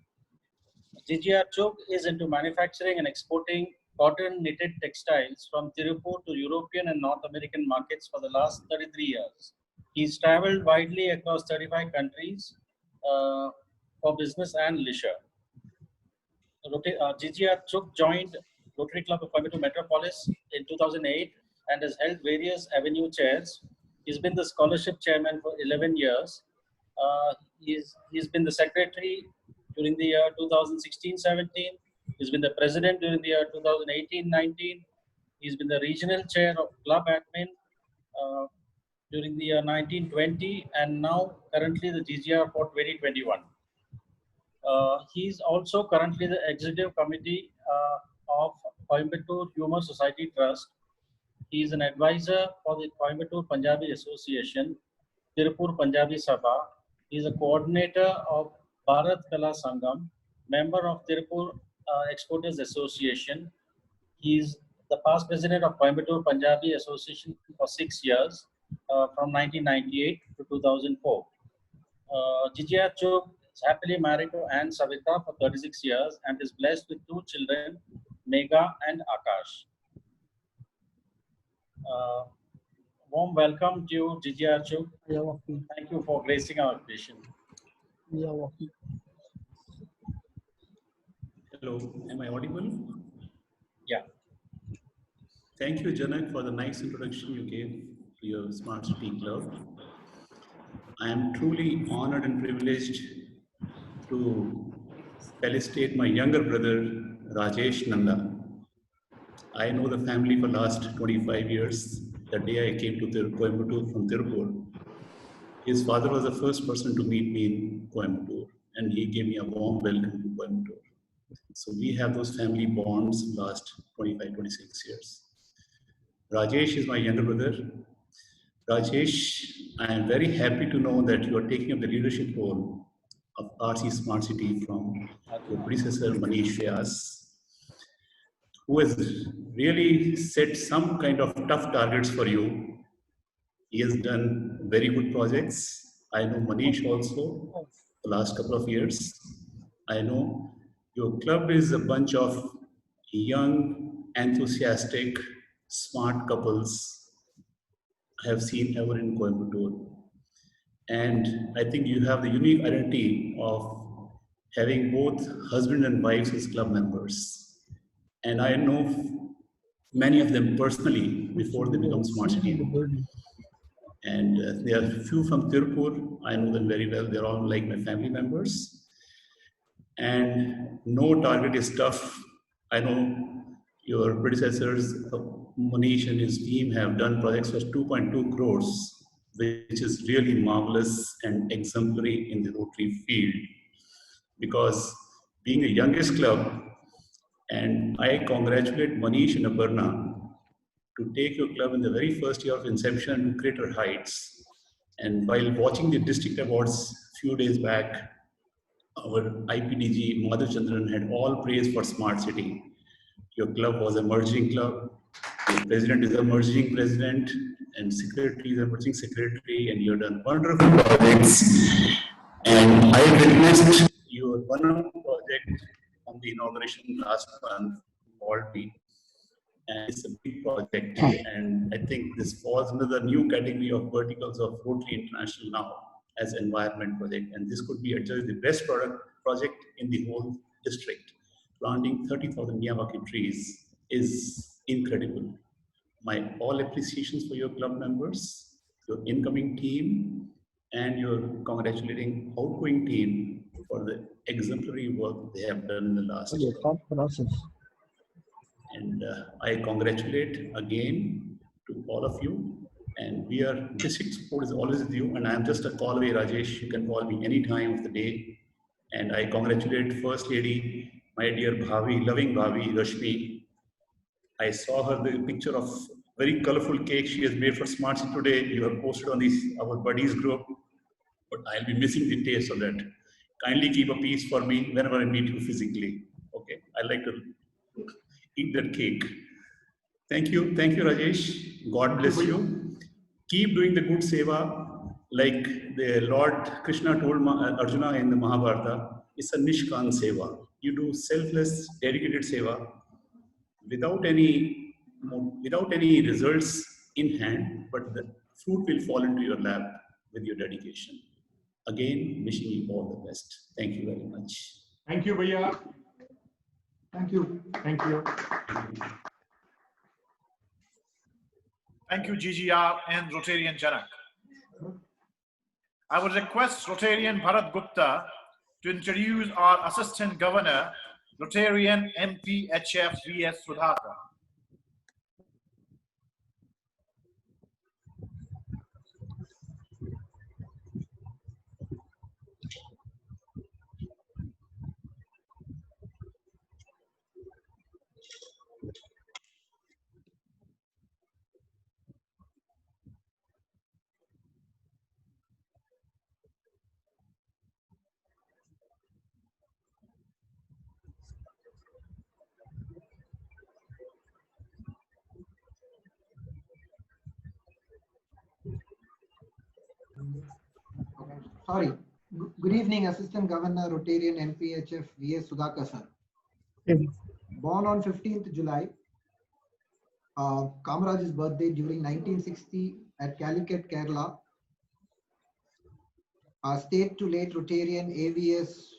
GGR Chuk is into manufacturing and exporting cotton knitted textiles from Tirupur to European and North American markets for the last 33 years. He's traveled widely across 35 countries for business and leisure. GGR Chuk joined Rotary Club of Coimbatore Metropolis in 2008 and has held various avenue chairs. He's been the scholarship chairman for 11 years. He's been the secretary during the year 2016-17. He's been the president during the year 2018-19. He's been the regional chair of club admin during the year 1920, and now currently the GGR for 2021. He's also currently the executive committee of Coimbatore Humor Society Trust. He is an advisor for the Coimbatore Punjabi Association, Tirupur Punjabi Sabha. He is a coordinator of Bharat Kala Sangam, member of Tirupur Exporters Association. He is the past president of Coimbatore Punjabi Association for 6 years, from 1998 to 2004. GGR Chuk is happily married to Anne Savita for 36 years and is blessed with 2 children, Megha and Akash. Warm welcome to you, GGR Chuk. Thank you for gracing our occasion. Hello, am I audible? Yeah. Thank you, Janak, for the nice introduction you gave to your Smart City Club. I am truly honored and privileged to felicitate my younger brother, Rajesh Nanda. I know the family for last 25 years. The day I came to Coimbatore from Tirupur, his father was the first person to meet me in Coimbatore, and he gave me a warm welcome to Coimbatore. So we have those family bonds last 25, 26 years. Rajesh is my younger brother. Rajesh, I am very happy to know that you are taking up the leadership role of RC Smart City from your predecessor, Manish Vyas, who has really set some kind of tough targets for you. He has done very good projects. I know Manish also, the last couple of years. I know your club is a bunch of young, enthusiastic, smart couples I have seen ever in Coimbatore. And I think you have the unique identity of having both husband and wives as club members. And I know many of them personally before they become Smart City. And there are few from Tirupur. I know them very well. They're all like my family members. And no target is tough. I know your predecessors, Manish and his team, have done projects for 2.2 crores, which is really marvelous and exemplary in the Rotary field. Because being the youngest club, and I congratulate Manish and Aparna to take your club in the very first year of inception to greater heights. And while watching the district awards a few days back, our IPDG Madhachandran had all praise for Smart City. Your club was a merging club. The president is a merging president, and secretary is a merging secretary, and you've done wonderful projects. And I witnessed your one project on the inauguration last month, called me. And it's a big project, and I think this falls under the new category of verticals of Rotary International now as environment project, and this could be adjudged the best project in the whole district. Planting 30,000 Miyawaki trees is incredible. My all appreciations for your club members, your incoming team, and your congratulating outgoing team for the exemplary work they have done in the last year. And I congratulate again to all of you. And we are, district support is always with you. And I am just a call away, Rajesh. You can call me any time of the day. And I congratulate First Lady, my dear Bhavi, loving Bhavi, Rashmi. I saw her the picture of very colorful cake she has made for Smart City today. You have posted on our buddies group, but I'll be missing the taste of that. Kindly keep a piece for me whenever I meet you physically. Okay, I like to eat that cake. Thank you, Rajesh. God bless you. Keep doing the good seva. like the Lord Krishna told Arjuna in the Mahabharata, it's a Nishkan Seva. You do selfless, dedicated Seva without any results in hand, but the fruit will fall into your lap with your dedication. Again, wishing you all the best. Thank you very much. Thank you, Bhaiya. Thank you. Thank you. Thank you, GGR and Rotarian Janak. I would request Rotarian Bharat Gupta to introduce our Assistant Governor, Rotarian MPHF VS Sudhakar. Sorry. Good evening, Assistant Governor, Rotarian NPHF VS Sudhakar sir. Born on 15th July, Kamaraj's birthday during 1960 at Calicut, Kerala. State to late Rotarian AVS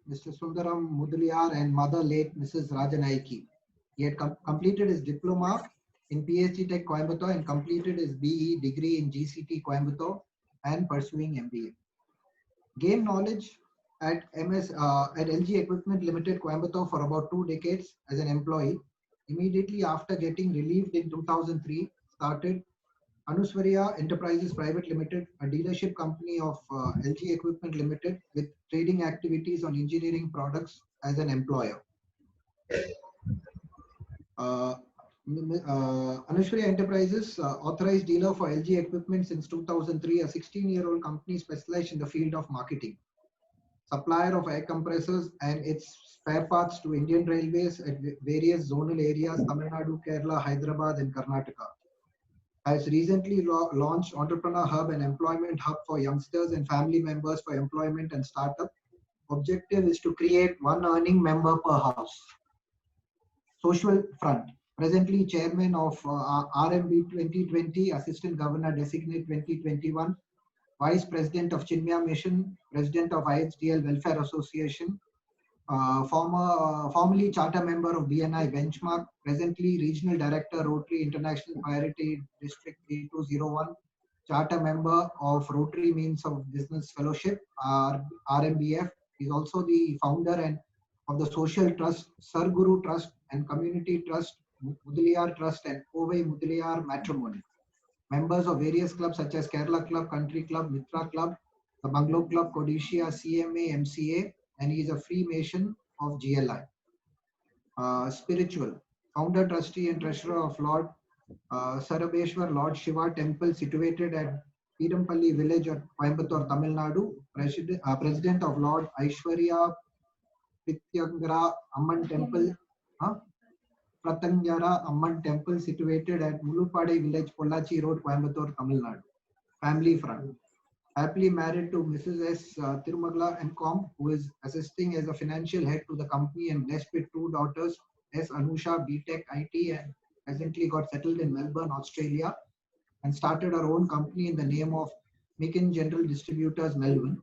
Mr. Sundaram Mudaliar and mother late Mrs. Rajanaiki. He had completed his diploma in PhD Tech Coimbatore and completed his BE degree in GCT Coimbatore and pursuing MBA. Gained knowledge at LG Equipment Limited Coimbatore for about 2 decades as an employee. Immediately after getting relieved in 2003, started Anuswarya Enterprises Private Limited, a dealership company of LG Equipment Limited with trading activities on engineering products as an employer. Anuswarya Enterprises, authorized dealer for LG Equipment since 2003, a 16-year-old company specialized in the field of marketing. Supplier of air compressors and its spare parts to Indian Railways at various zonal areas, Tamil Nadu, Kerala, Hyderabad and Karnataka. Has recently launched Entrepreneur Hub and Employment Hub for youngsters and family members for employment and startup. Objective is to create 1 earning member per house. Social front. Presently Chairman of RMB 2020, Assistant Governor Designate 2021, Vice President of Chinmaya Mission, President of IHDL Welfare Association, formerly Charter Member of BNI Benchmark, presently Regional Director Rotary International Priority District 3201, Charter Member of Rotary Means of Business Fellowship, RMBF. He is also the founder and of the social trust, Sarguru Trust and Community Trust, Mudaliar Trust and Ovai Mudaliar Matrimony. Members of various clubs such as Kerala Club, Country Club, Mitra Club, the Bungalow Club, Codicia, CMA, MCA, and he is a Freemason of GLI. Spiritual, founder, trustee and treasurer of Lord Sarabeshwar Lord Shiva Temple situated at Peerampalli village at Coimbatore, Tamil Nadu. President of Lord Aishwarya Pratyangara Amman Temple, Pratyangara Amman Temple situated at Mulupadi village, Pollachi Road, Coimbatore, Tamil Nadu. Family front. Happily married to Mrs. S. Tirumagala M.Com, who is assisting as a financial head to the company and blessed with 2 daughters, S. Anusha, BTech IT, and presently got settled in Melbourne, Australia, and started her own company in the name of Mikin General Distributors, Melbourne.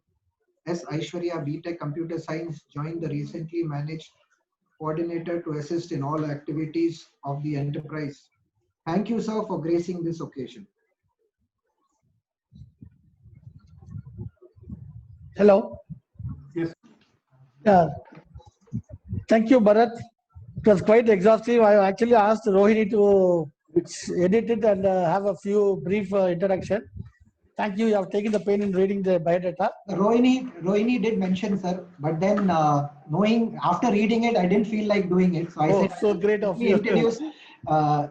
S. Aishwarya, BTech Computer Science, joined the recently managed coordinator to assist in all activities of the enterprise. Thank you, sir, for gracing this occasion. Hello. Yes. Yeah. Thank you, Bharat. It was quite exhaustive. I actually asked Rohini to edit it and have a few brief introduction. Thank you. You have taken the pain in reading the biodata. Rohini did mention, sir, but then knowing after reading it, I didn't feel like doing it. So I said, so great of you. Introduce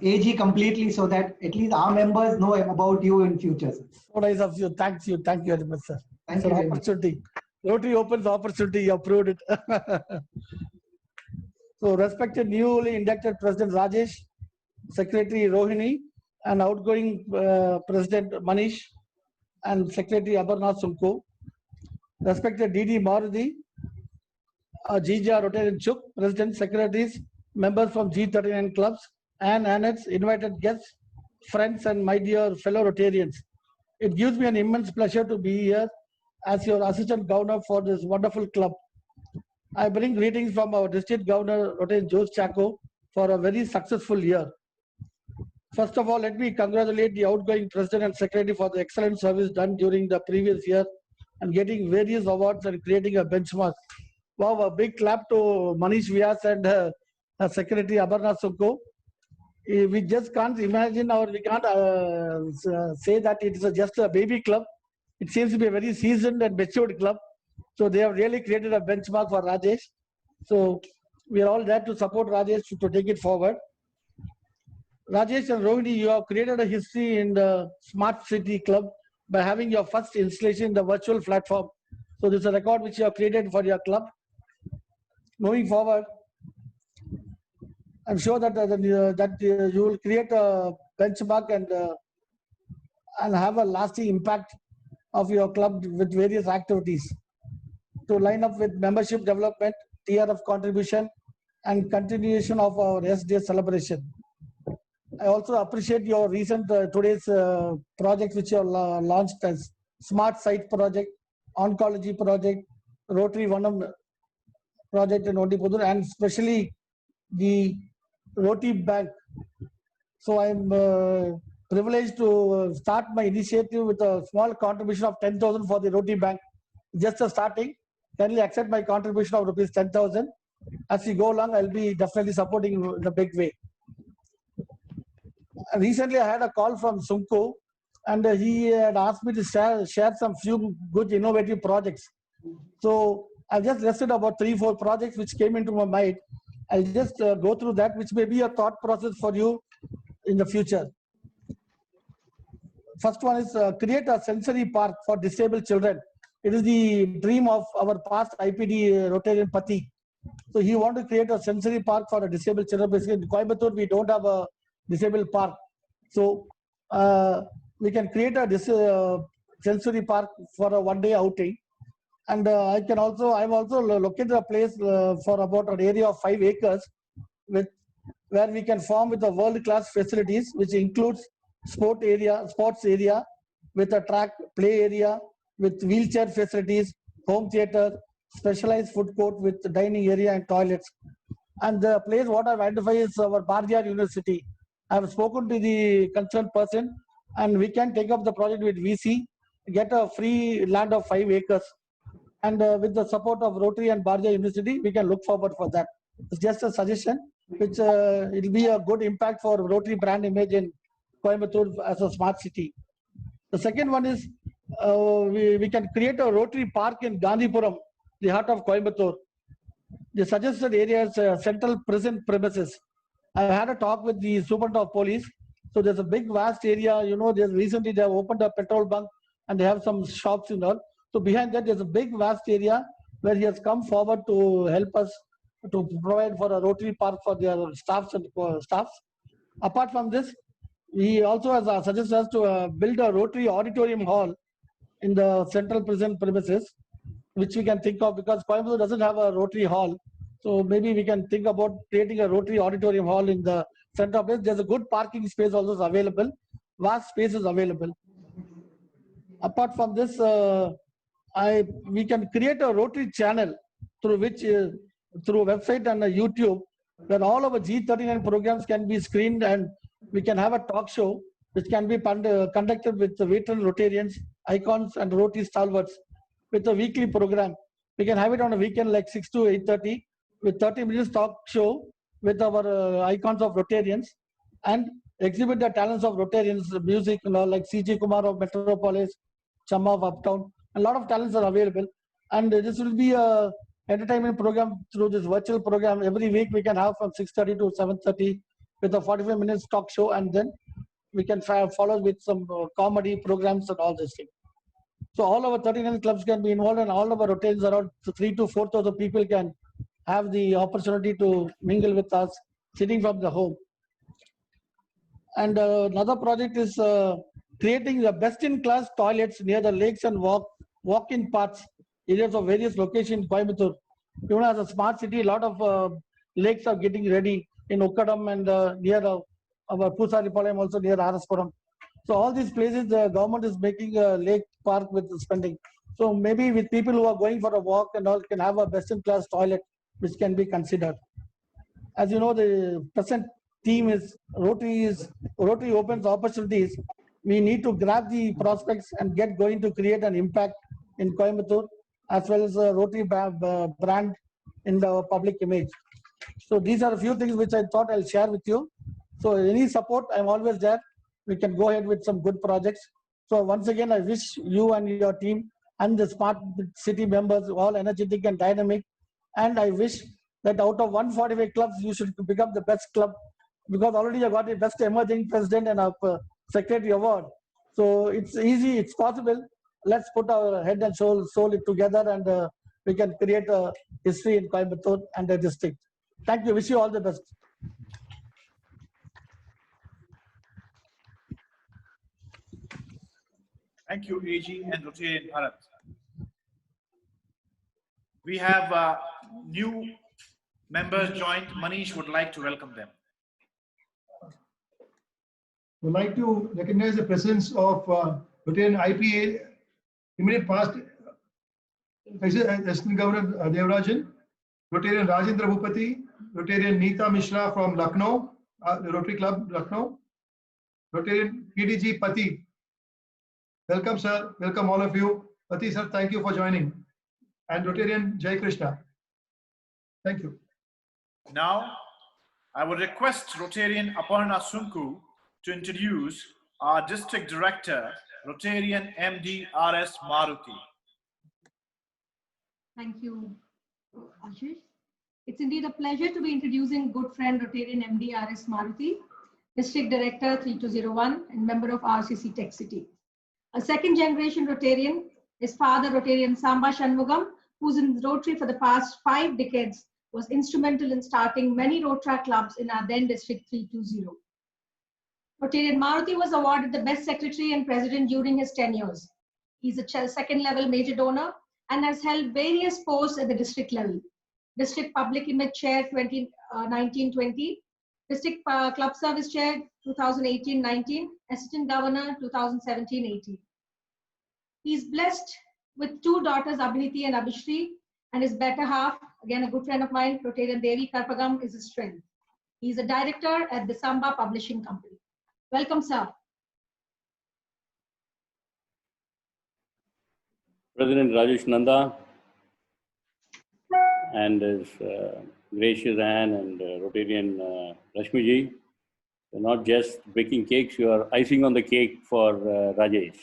AG completely so that at least our members know about you in future. Sir. So nice of you. Thank you. Thank you very much, sir. Thank it's you. An opportunity. Rotary opens opportunity. You approved it. So, respected newly inducted President Rajesh, Secretary Rohini, and outgoing President Manish, and Secretary Abarnath Sunko, respected DD Maruti, GGR Rotarian Chuk, President, Secretaries, members from G39 clubs, and Annex, invited guests, friends, and my dear fellow Rotarians. It gives me an immense pleasure to be here as your Assistant Governor for this wonderful club. I bring greetings from our District Governor, Rotarian Jose Chaco, for a very successful year. First of all, let me congratulate the outgoing President and Secretary for the excellent service done during the previous year and getting various awards and creating a benchmark. Wow, a big clap to Manish Vyas and Secretary Abarnath Sunko. We just can't imagine or we can't say that it is just a baby club. It seems to be a very seasoned and matured club. So they have really created a benchmark for Rajesh. So we are all there to support Rajesh to take it forward. Rajesh and Rohini, you have created a history in the Smart City Club by having your first installation in the virtual platform. So this is a record which you have created for your club. Moving forward, I'm sure that you will create a benchmark and have a lasting impact of your club with various activities to line up with membership development, TRF contribution, and continuation of our S-Day celebration. I also appreciate your recent today's project which you have launched as Smart Site Project, Oncology Project, Rotary Vanam Project in Ondipudur, and especially the Roti Bank. So I'm privileged to start my initiative with a small contribution of 10,000 for the Roti Bank. Just a starting, kindly accept my contribution of rupees 10,000. As we go along, I'll be definitely supporting in a big way. Recently, I had a call from Sunko, and he had asked me to share some few good innovative projects. So I've just listed about 3-4 projects which came into my mind. I'll just go through that, which may be a thought process for you in the future. First one is create a sensory park for disabled children. It is the dream of our past IPD Rotarian Pati. So he wanted to create a sensory park for a disabled children. Basically, in Coimbatore, we don't have a disabled park. So we can create a sensory park for a one-day outing. And I've also located a place for about an area of 5 acres where we can form with a world-class facilities, which includes sports area with a track, play area with wheelchair facilities, home theater, specialized food court with dining area and toilets. And the place what I've identified is our Bardiyar University. I've spoken to the concerned person, and we can take up the project with VC, get a free land of 5 acres. And with the support of Rotary and Bardiyar University, we can look forward for that. It's just a suggestion, which it'll be a good impact for Rotary brand image in Coimbatore as a smart city. The second one is we can create a Rotary Park in Gandhipuram, the heart of Coimbatore. The suggested area is central prison premises. I had a talk with the Superintendent of Police. So there's a big vast area, recently they have opened a petrol bunk and they have some shops and all. So behind that, there's a big vast area where he has come forward to help us to provide for a Rotary Park for their staffs and staffs. Apart from this, he also has suggested us to build a Rotary Auditorium Hall in the central prison premises, which we can think of because Coimbatore doesn't have a Rotary Hall. So maybe we can think about creating a Rotary Auditorium Hall in the center of it. There's a good parking space also available, vast space is available. Apart from this, we can create a Rotary channel through which, through a website and a YouTube, where all our G39 programs can be screened, and we can have a talk show which can be conducted with the veteran Rotarians, icons, and Rotary stalwarts with a weekly program. We can have it on a weekend like 6 to 8:30 with 30 minutes talk show with our icons of Rotarians and exhibit the talents of Rotarians, music, like C.G. Kumar of Metropolis, Chamma of Uptown. A lot of talents are available, and this will be a entertainment program through this virtual program. Every week we can have from 6:30 to 7:30 with a 45 minutes talk show, and then we can follow with some comedy programs and all this thing. So all our 39 clubs can be involved, and all of our Rotarians, around 3,000 to 4,000 people, can have the opportunity to mingle with us sitting from the home. And another project is creating the best-in-class toilets near the lakes and walk-in paths, areas of various locations in Coimbatore. Even as a smart city, a lot of lakes are getting ready in Okkadam and near our Pusaripalayam, also near Araspuram. So all these places, the government is making a lake park with spending. So maybe with people who are going for a walk and all can have a best-in-class toilet, which can be considered. As you know, the present theme is Rotary opens opportunities. We need to grab the prospects and get going to create an impact in Coimbatore, as well as a Rotary brand in the public image. So these are a few things which I thought I'll share with you. So any support, I'm always there. We can go ahead with some good projects. So once again, I wish you and your team and the smart city members all energetic and dynamic. And I wish that out of 145 clubs, you should become the best club, because already you got a best emerging president and a secretary award. So it's easy, it's possible. Let's put our head and soul it together, and we can create a history in Coimbatore and the district. Thank you. Wish you all the best. Thank you, AG and Rotarian Bharat. We have new members joined. Manish would like to welcome them. We'd like to recognize the presence of Rotarian IPA, immediate past Assistant Governor Devarajan, Rotarian Rajendra Bhupati, Rotarian Neeta Mishra from Lucknow, the Rotary Club, Lucknow, Rotarian PDG Pati. Welcome, sir. Welcome, all of you. Pati, sir, thank you for joining. And Rotarian Jai Krishna. Thank you. Now, I would request Rotarian Aparna Sunku to introduce our District Director, Rotarian MD RS Maruti. Thank you, Ashish. It's indeed a pleasure to be introducing good friend Rotarian MD RS Maruti, District Director 3201 and member of RCC Tech City. A second generation Rotarian, his father Rotarian Samba Shanmugam, who's in Rotary for the past 5 decades, was instrumental in starting many Rotary clubs in our then District 320. Rotarian Maruti was awarded the Best Secretary and President during his tenures. He's a second level major donor and has held various posts at the district level. District Public Image Chair 2019-20, District Club Service Chair 2018-19, Assistant Governor 2017-18. He's blessed with 2 daughters, Abhiniti and Abhishri, and his better half, again a good friend of mine, Rotarian Devi Karpagam, is his strength. He's a director at the Samba Publishing Company. Welcome, sir. President Rajesh Nanda and his gracious Anne and Rotarian Rashmiji, you're not just baking cakes, you are icing on the cake for Rajesh.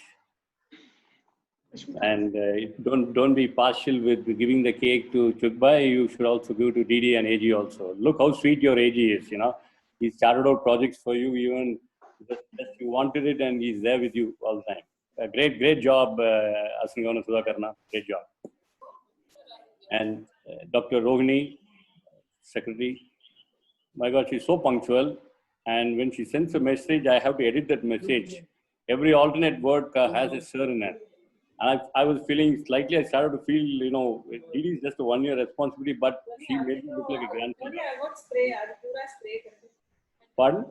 And don't be partial with giving the cake to Chukbai. You should also give to DD and AG also. Look how sweet your AG is, you know. He started out projects for you, even just you wanted it, and he's there with you all the time. Great job, Asingana Sudhakarna. Great job. And Dr. Rohini, Secretary. My God, she's so punctual. And when she sends a message, I have to edit that message. Every alternate word has a sir in it. And I was feeling slightly, I started to feel, you know, Didi is just a 1-year responsibility, but she made me look like a grandson. Pardon?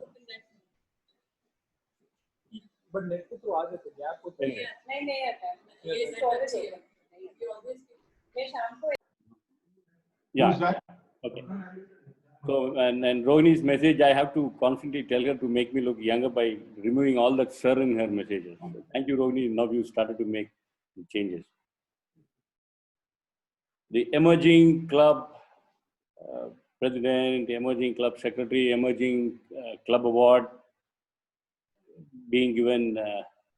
But next to आ जाते gap होता है नहीं आता ये always होगा मैं शाम को Yeah. Okay. So, and Rohini's message, I have to constantly tell her to make me look younger by removing all that sir in her messages. So thank you, Rohini. Now you started to make changes. The emerging club president, emerging club secretary, emerging club award being given,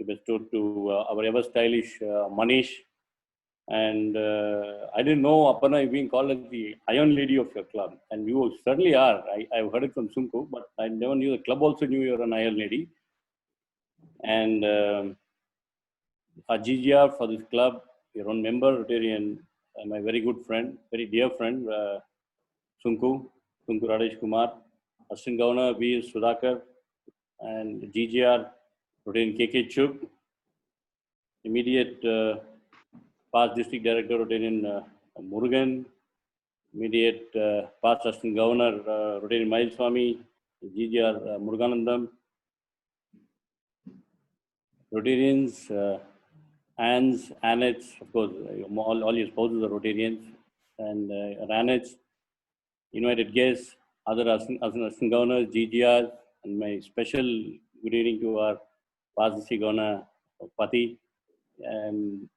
bestowed to our ever stylish Manish. And I didn't know Aparna being called as the Iron Lady of your club. And you certainly are. I've heard it from Sunku, but I never knew the club also knew you're an Iron Lady. And our GGR for this club, your own member, Rotarian, my very good friend, very dear friend, Sunku Radesh Kumar, Assistant Governor V. Sudhakar, and GGR, Rotarian KK Chuk, immediate past district director Rotarian Murugan, immediate past assistant governor Rotarian Mailswamy, GGR Muruganandam, Rotarians, ANS, ANETs, of course, all your spouses are Rotarians, and ANETs, invited guests, other assistant governors, GGR, and my special good evening to our past district governor, Pati, and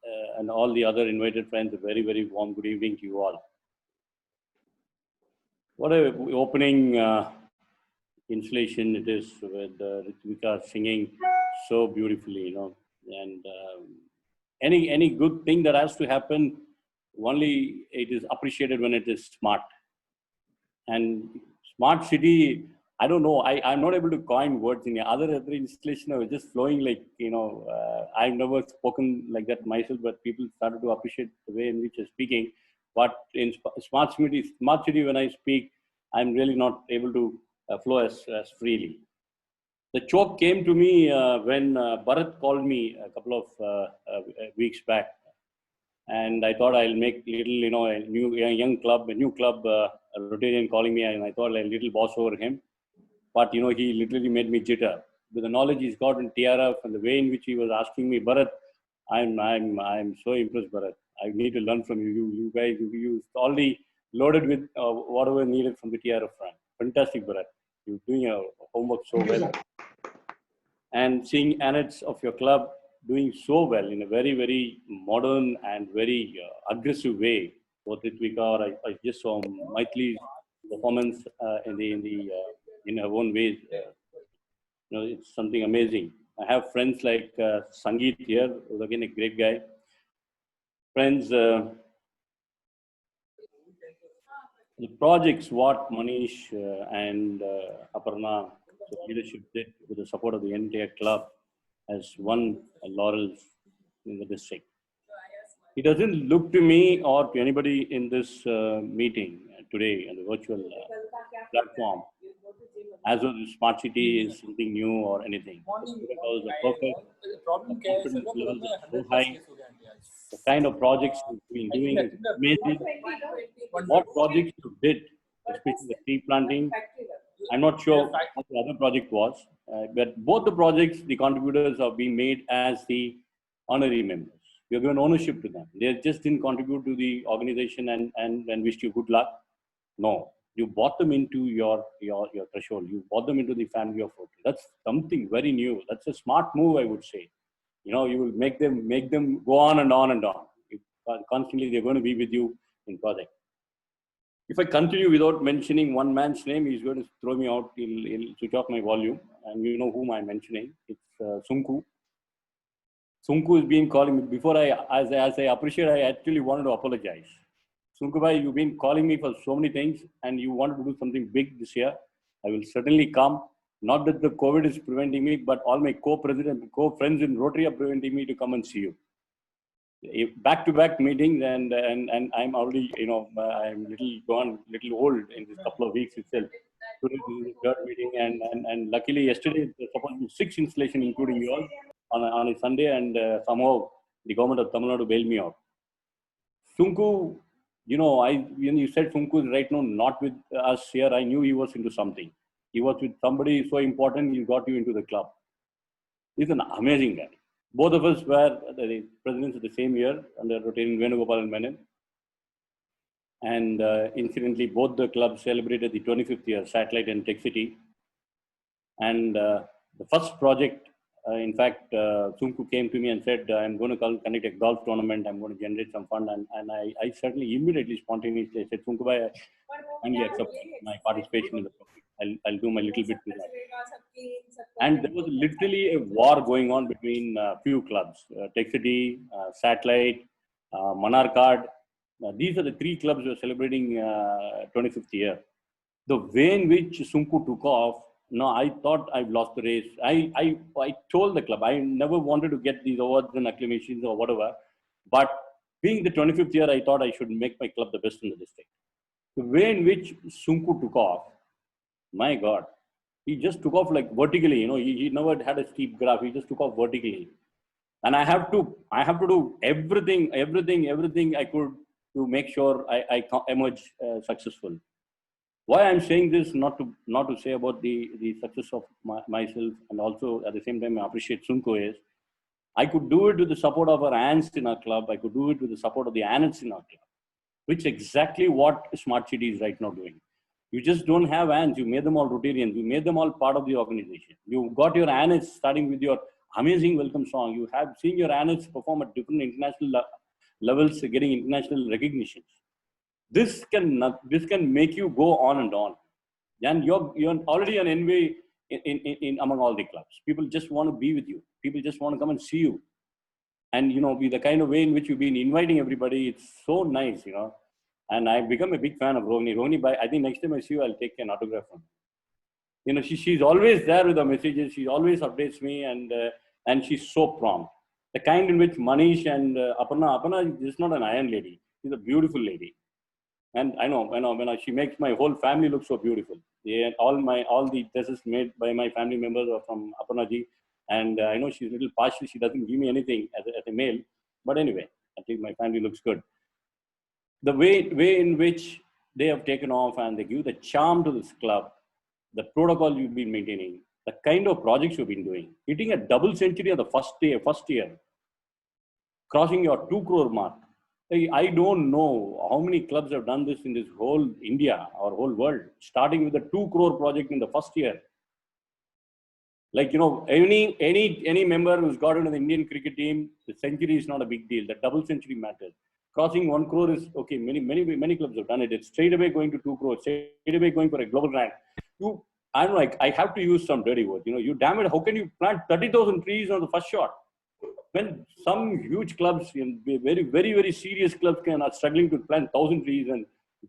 all the other invited friends. A very, very warm good evening to you all. What a opening installation it is with Ritvika singing so beautifully, you know. And any good thing that has to happen, only it is appreciated when it is smart. And smart city, I don't know, I'm not able to coin words in other installation. I was just flowing like, you know, I've never spoken like that myself, but people started to appreciate the way in which I'm speaking. But in smart city, when I speak, I'm really not able to flow as freely. The choke came to me when Bharat called me a couple of weeks back, and I thought I'll make little, you know, a new club, Rotarian calling me, and I thought I'll little boss over him. But you know, he literally made me jitter with the knowledge he's got in TRF and the way in which he was asking me, Bharat, I'm so impressed, Bharat. I need to learn from you. You guys, you already loaded with whatever needed from the TRF front. Fantastic, Bharat. You're doing your homework so well. And seeing ANETs of your club doing so well in a very, very modern and very aggressive way. Both Ritvika, or I just saw Maithili's performance in her own ways. You know, it's something amazing. I have friends like Sangeet here, who's again a great guy. Friends, the projects what Manish and Aparna leadership did with the support of the entire club has won laurels in the district. It doesn't look to me or to anybody in this meeting today on the virtual platform as though the smart city is something new or anything. Because the perfect confidence levels are so high. The kind of projects you've been doing is amazing. What projects you did, especially the tree planting, I'm not sure what the other project was, but both the projects, the contributors are being made as the honorary members. You have given ownership to them. They just didn't contribute to the organization and wished you good luck. No, you brought them into your threshold. You brought them into the family of Rotary. That's something very new. That's a smart move, I would say. You know, you will make them go on and on and on. Constantly, they're going to be with you in project. If I continue without mentioning one man's name, he's going to throw me out. He'll switch off my volume. And you know whom I'm mentioning. It's Sunku. Sunku has been calling me. Before as I appreciate, I actually wanted to apologize. Sunku bhai, you've been calling me for so many things and you wanted to do something big this year. I will certainly come. Not that the COVID is preventing me, but all my co-presidents, co-friends in Rotary are preventing me to come and see you. Back-to-back meetings, and I'm already, you know, I'm little old in this couple of weeks itself. Today this is the third meeting, and luckily yesterday there was supposed to be 6 installations, including yours, on a Sunday, and somehow the government of Tamil Nadu bailed me out. Sunku, you know, when you said Sunku is right now not with us here, I knew he was into something. He was with somebody so important, he got you into the club. He's an amazing guy. Both of us were the presidents of the same year under Rotarian Venugopalan Menon. And incidentally, both the clubs celebrated the 25th year, Satellite and Tech City. And the first project, in fact, Sunku came to me and said, I'm going to conduct a golf tournament. I'm going to generate some fund. And I certainly immediately, spontaneously said, Sunku bhai, I kindly accept my participation in the project. I'll do my little bit with that. And there was literally a war going on between few clubs, Tech City, Satellite, Manarkad. These are the 3 clubs who are celebrating 25th year. The way in which Sunku took off, no, I thought I've lost the race. I told the club, I never wanted to get these awards and acclamations or whatever. But being the 25th year, I thought I should make my club the best in the district. The way in which Sunku took off, my God, He just took off like vertically, he never had a steep graph. He just took off vertically. And I have to do everything I could to make sure I emerge successful. Why I'm saying this, not to say about the success of myself, and also at the same time I appreciate Sunko, is I could do it with the support of our ants in our club. I could do it with the support of the ants in our club, which exactly what Smart City is right now doing. You just don't have ants. You made them all Rotarians. You made them all part of the organization. You got your ants starting with your amazing welcome song. You have seen your ants perform at different international levels, getting international recognitions. This can make you go on and on. And you're already an envy in among all the clubs. People just want to be with you. People just want to come and see you. And, with the kind of way in which you've been inviting everybody, it's so nice, And I've become a big fan of Rohini. Rohini, I think next time I see you, I'll take an autograph from her. She's always there with the messages. She always updates me, and she's so prompt. The kind in which Manish and Aparna is not an iron lady. She's a beautiful lady. And I know when she makes my whole family look so beautiful. Yeah, all the dresses made by my family members are from Aparna ji. And I know she's a little partial. She doesn't give me anything as a male. But anyway, I think my family looks good. The way in which they have taken off and they give the charm to this club, the protocol you've been maintaining, the kind of projects you've been doing, hitting a double century of the first year, crossing your 2 crore mark. I don't know how many clubs have done this in this whole India or whole world, starting with a 2 crore project in the first year. Like, any member who's got into the Indian cricket team, the century is not a big deal. The double century matters. Crossing 1 crore is okay. Many clubs have done it. It's straight away going to 2 crores, straight away going for a global rank. I'm like, I have to use some dirty words. You damn it, how can you plant 30,000 trees on the first shot? When some huge clubs, very, very, very serious clubs are struggling to plant 1,000 trees and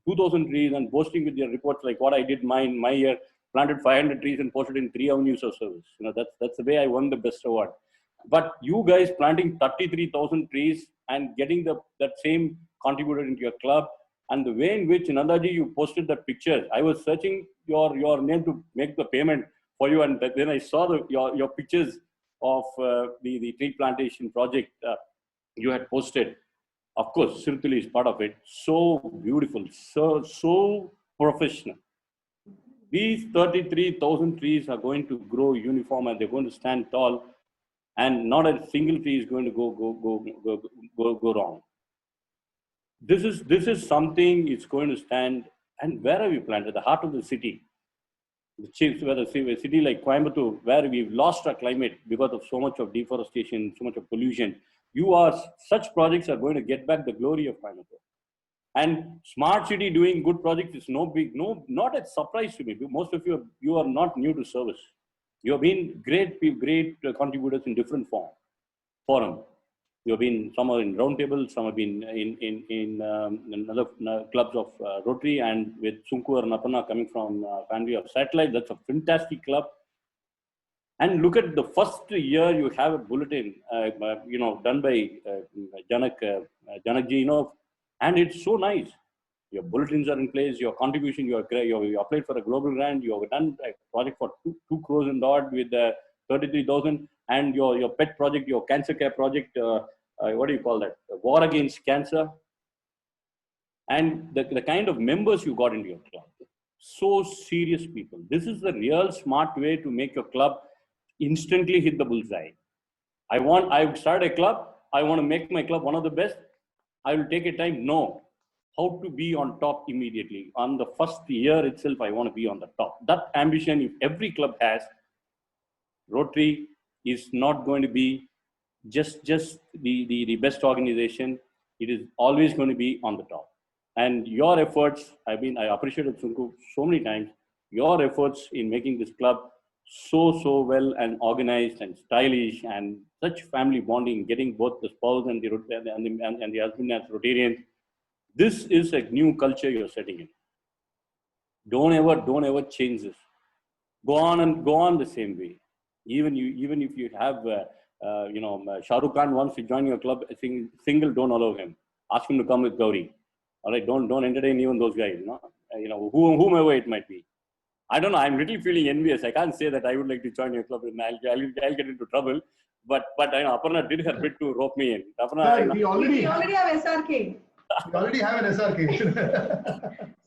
2,000 trees and boasting with their reports like what I did my year, planted 500 trees and posted in 3 avenues of service. That's the way I won the best award. But you guys planting 33,000 trees and getting that same contributed into your club, and the way in which Nandaji you posted that picture, I was searching your name to make the payment for you, and then I saw your pictures of the tree plantation project you had posted. Of course, Sirtuli is part of it. So beautiful, so professional. These 33,000 trees are going to grow uniform and they're going to stand tall, and not a single tree is going to go wrong. This is something it's going to stand. And where have you planted? The heart of the city. A city like Coimbatore, where we've lost our climate because of so much of deforestation, so much of pollution. Such projects are going to get back the glory of Coimbatore. And Smart City doing good projects is not a surprise to me. Most of you are not new to service. You have been great contributors in different forums. You have been, some are in Roundtable, some have been in other clubs of Rotary, and with Sunku and Aparna coming from family of Satellite. That's a fantastic club. And look at the first year you have a bulletin, done by Janakji, and it's so nice. Your bulletins are in place, your contribution, you applied for a global grant, you have done a project for 2 crores and odd with 33,000, and your pet project, your cancer care project, what do you call that? War against cancer. And the kind of members you got into your club. So serious people. This is the real smart way to make your club instantly hit the bullseye. I've started a club, I want to make my club one of the best. I will take a time, no. How to be on top immediately. On the first year itself, I want to be on the top. That ambition, if every club has, Rotary is not going to be just the best organization. It is always going to be on the top. And your efforts, I appreciated Sunku so many times, your efforts in making this club so well and organized and stylish and such family bonding, getting both the spouse and the husband as Rotarians. This is a new culture you're setting in. Don't ever change this. Go on the same way. Even if you have, Shah Rukh Khan wants to join your club, single, don't allow him. Ask him to come with Gauri. All right, don't entertain even those guys. Whomever it might be. I don't know. I'm really feeling envious. I can't say that I would like to join your club and I'll get into trouble. But I know Aparna did her bit to rope me in. Aparna, We already have SRK. we already have an SRK.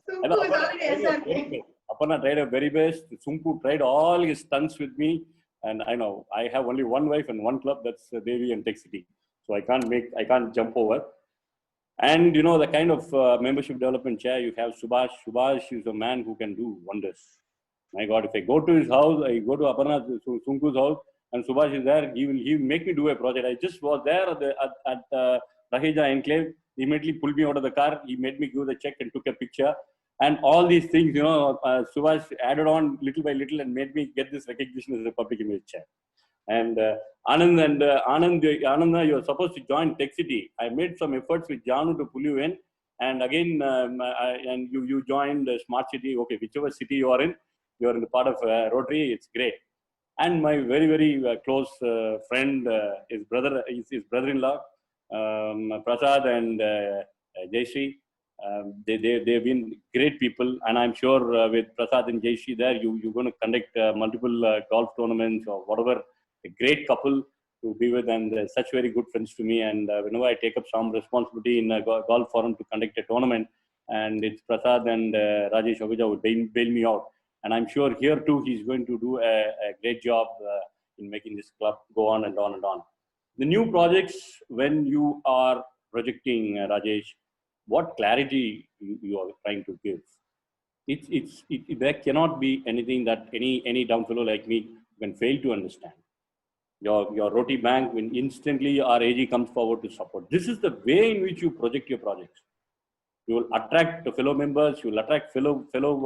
Sunku is already SRK. Aparna tried her very best. Sunku tried all his stunts with me. And I know I have only one wife and one club. That's Devi and Tech City. So I can't jump over. And you know, the kind of membership development chair you have, Subhash. Subhash is a man who can do wonders. My God, if I go to his house, I go to Aparna Sunku's house, and Subhash is there, he will make me do a project. I just was there at Raheja Enclave. He immediately pulled me out of the car. He made me give the check and took a picture. And all these things, you know, Subhash added on little by little and made me get this recognition as a public image chair. And Ananda, you are supposed to join Tech City. I made some efforts with Janu to pull you in. And again, and you joined Smart City. Okay, whichever city you are in the part of Rotary, it's great. And my very, very close friend, his brother-in-law, Prasad and Jayshree. They've been great people, and I'm sure with Prasad and Jayshree there, you're going to conduct multiple golf tournaments or whatever. A great couple to be with, and they're such very good friends to me. And whenever I take up some responsibility in a golf forum to conduct a tournament, and it's Prasad and Rajesh Ahuja would bail me out. And I'm sure here too, he's going to do a great job in making this club go on and on and on. The new projects, when you are projecting, Rajesh, what clarity you are trying to give? There cannot be anything that any down fellow like me can fail to understand. Your Roti Bank, when instantly our AG comes forward to support. This is the way in which you project your projects. You will attract the fellow members. You will attract fellow club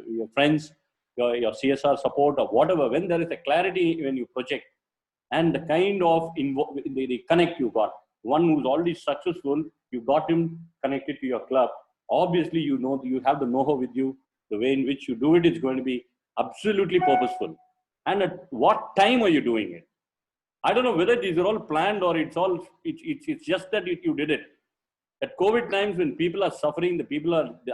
your friends, your CSR support or whatever. When there is a clarity when you project, and the kind of the connect you got. One who's already successful, you got him connected to your club. Obviously, you know you have the know-how with you. The way in which you do it is going to be absolutely purposeful. And at what time are you doing it? I don't know whether these are all planned or it's just that you did it. At COVID times when people are suffering,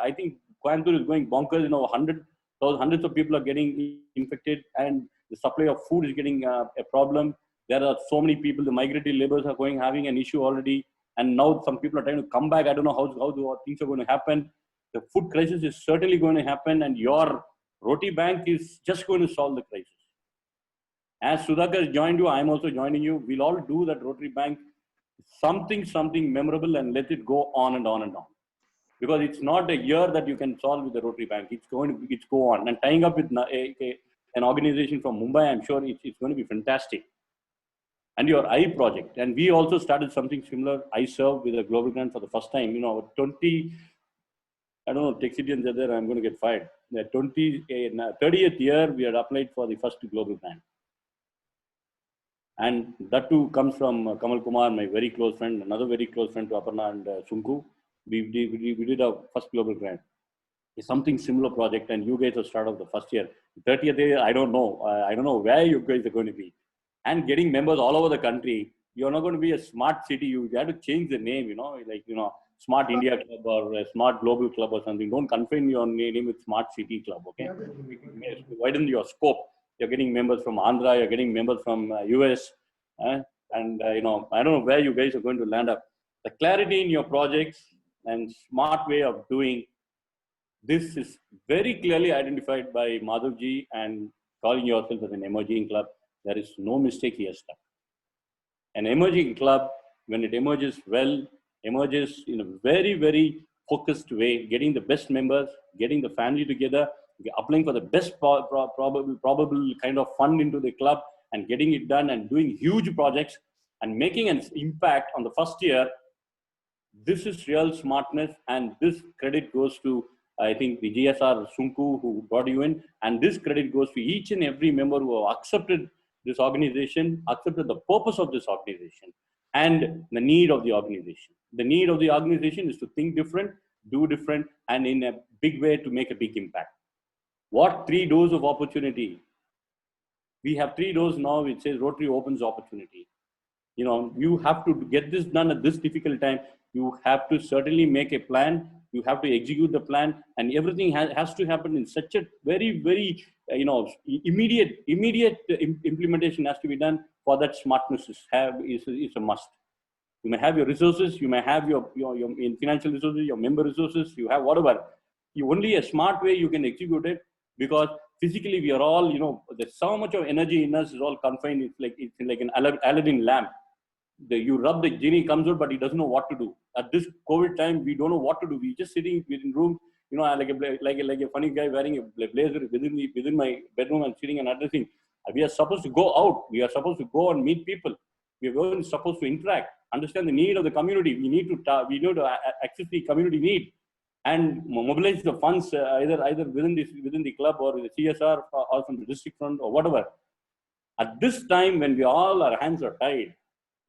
I think Coimbatore is going bonkers. You know, hundreds of people are getting infected, and the supply of food is getting a problem. There are so many people, the migratory laborers are having an issue already. And now some people are trying to come back. I don't know how things are going to happen. The food crisis is certainly going to happen, and your Roti Bank is just going to solve the crisis. As Sudhakar joined you, I'm also joining you. We'll all do that Rotary Bank, something memorable, and let it go on and on and on. Because it's not a year that you can solve with the Rotary Bank. It's go on. And tying up with an organization from Mumbai, I'm sure it's going to be fantastic. And your I project. And we also started something similar. I served with a global grant for the first time. You know, 20, I don't know, Tech City and there, I'm going to get fired. The 30th year, we had applied for the first global grant. And that too comes from Kamal Kumar, my very close friend, another very close friend to Aparna and Sunku. We did our first global grant. It's something similar project, and you guys have started the first year. 30th year, I don't know. I don't know where you guys are going to be. And getting members all over the country. You're not going to be a smart city. You have to change the name, you know, like, you know, Smart India Club or a Smart Global Club or something. Don't confine your name with Smart City Club, okay? Widen your scope. You're getting members from Andhra, you're getting members from US, and you know, I don't know where you guys are going to land up. The clarity in your projects and smart way of doing this is very clearly identified by Madhavji, and calling yourself as an emerging club. There is no mistake he has done. An emerging club, when it emerges well, emerges in a very, very focused way, getting the best members, getting the family together, applying for the best probable kind of fund into the club, and getting it done and doing huge projects and making an impact on the first year. This is real smartness, and this credit goes to, I think, the GSR Sunku who brought you in, and this credit goes to each and every member who have accepted this organization, accepted the purpose of this organization and the need of the organization. The need of the organization is to think different, do different, and in a big way to make a big impact. What 3 doors of opportunity? We have 3 doors now. It says Rotary opens opportunity. You know, you have to get this done at this difficult time. You have to certainly make a plan, You have to execute the plan, and everything has to happen in such a very, very, immediate implementation has to be done. For that, smartness is a must. You may have your resources, you may have your financial resources, your member resources, you have whatever. You only a smart way you can execute it, because physically we are all, there's so much of energy in us is all confined. It's like an Aladdin lamp. You rub the genie, comes out, but he doesn't know what to do. At this COVID time, we don't know what to do. We just sitting within room, like a funny guy wearing a blazer within my bedroom and sitting and addressing. We are supposed to go out. We are supposed to go and meet people. We are supposed to interact, understand the need of the community. We need to access the community need and mobilize the funds either within the club or the CSR or from the district fund or whatever. At this time, when our hands are tied,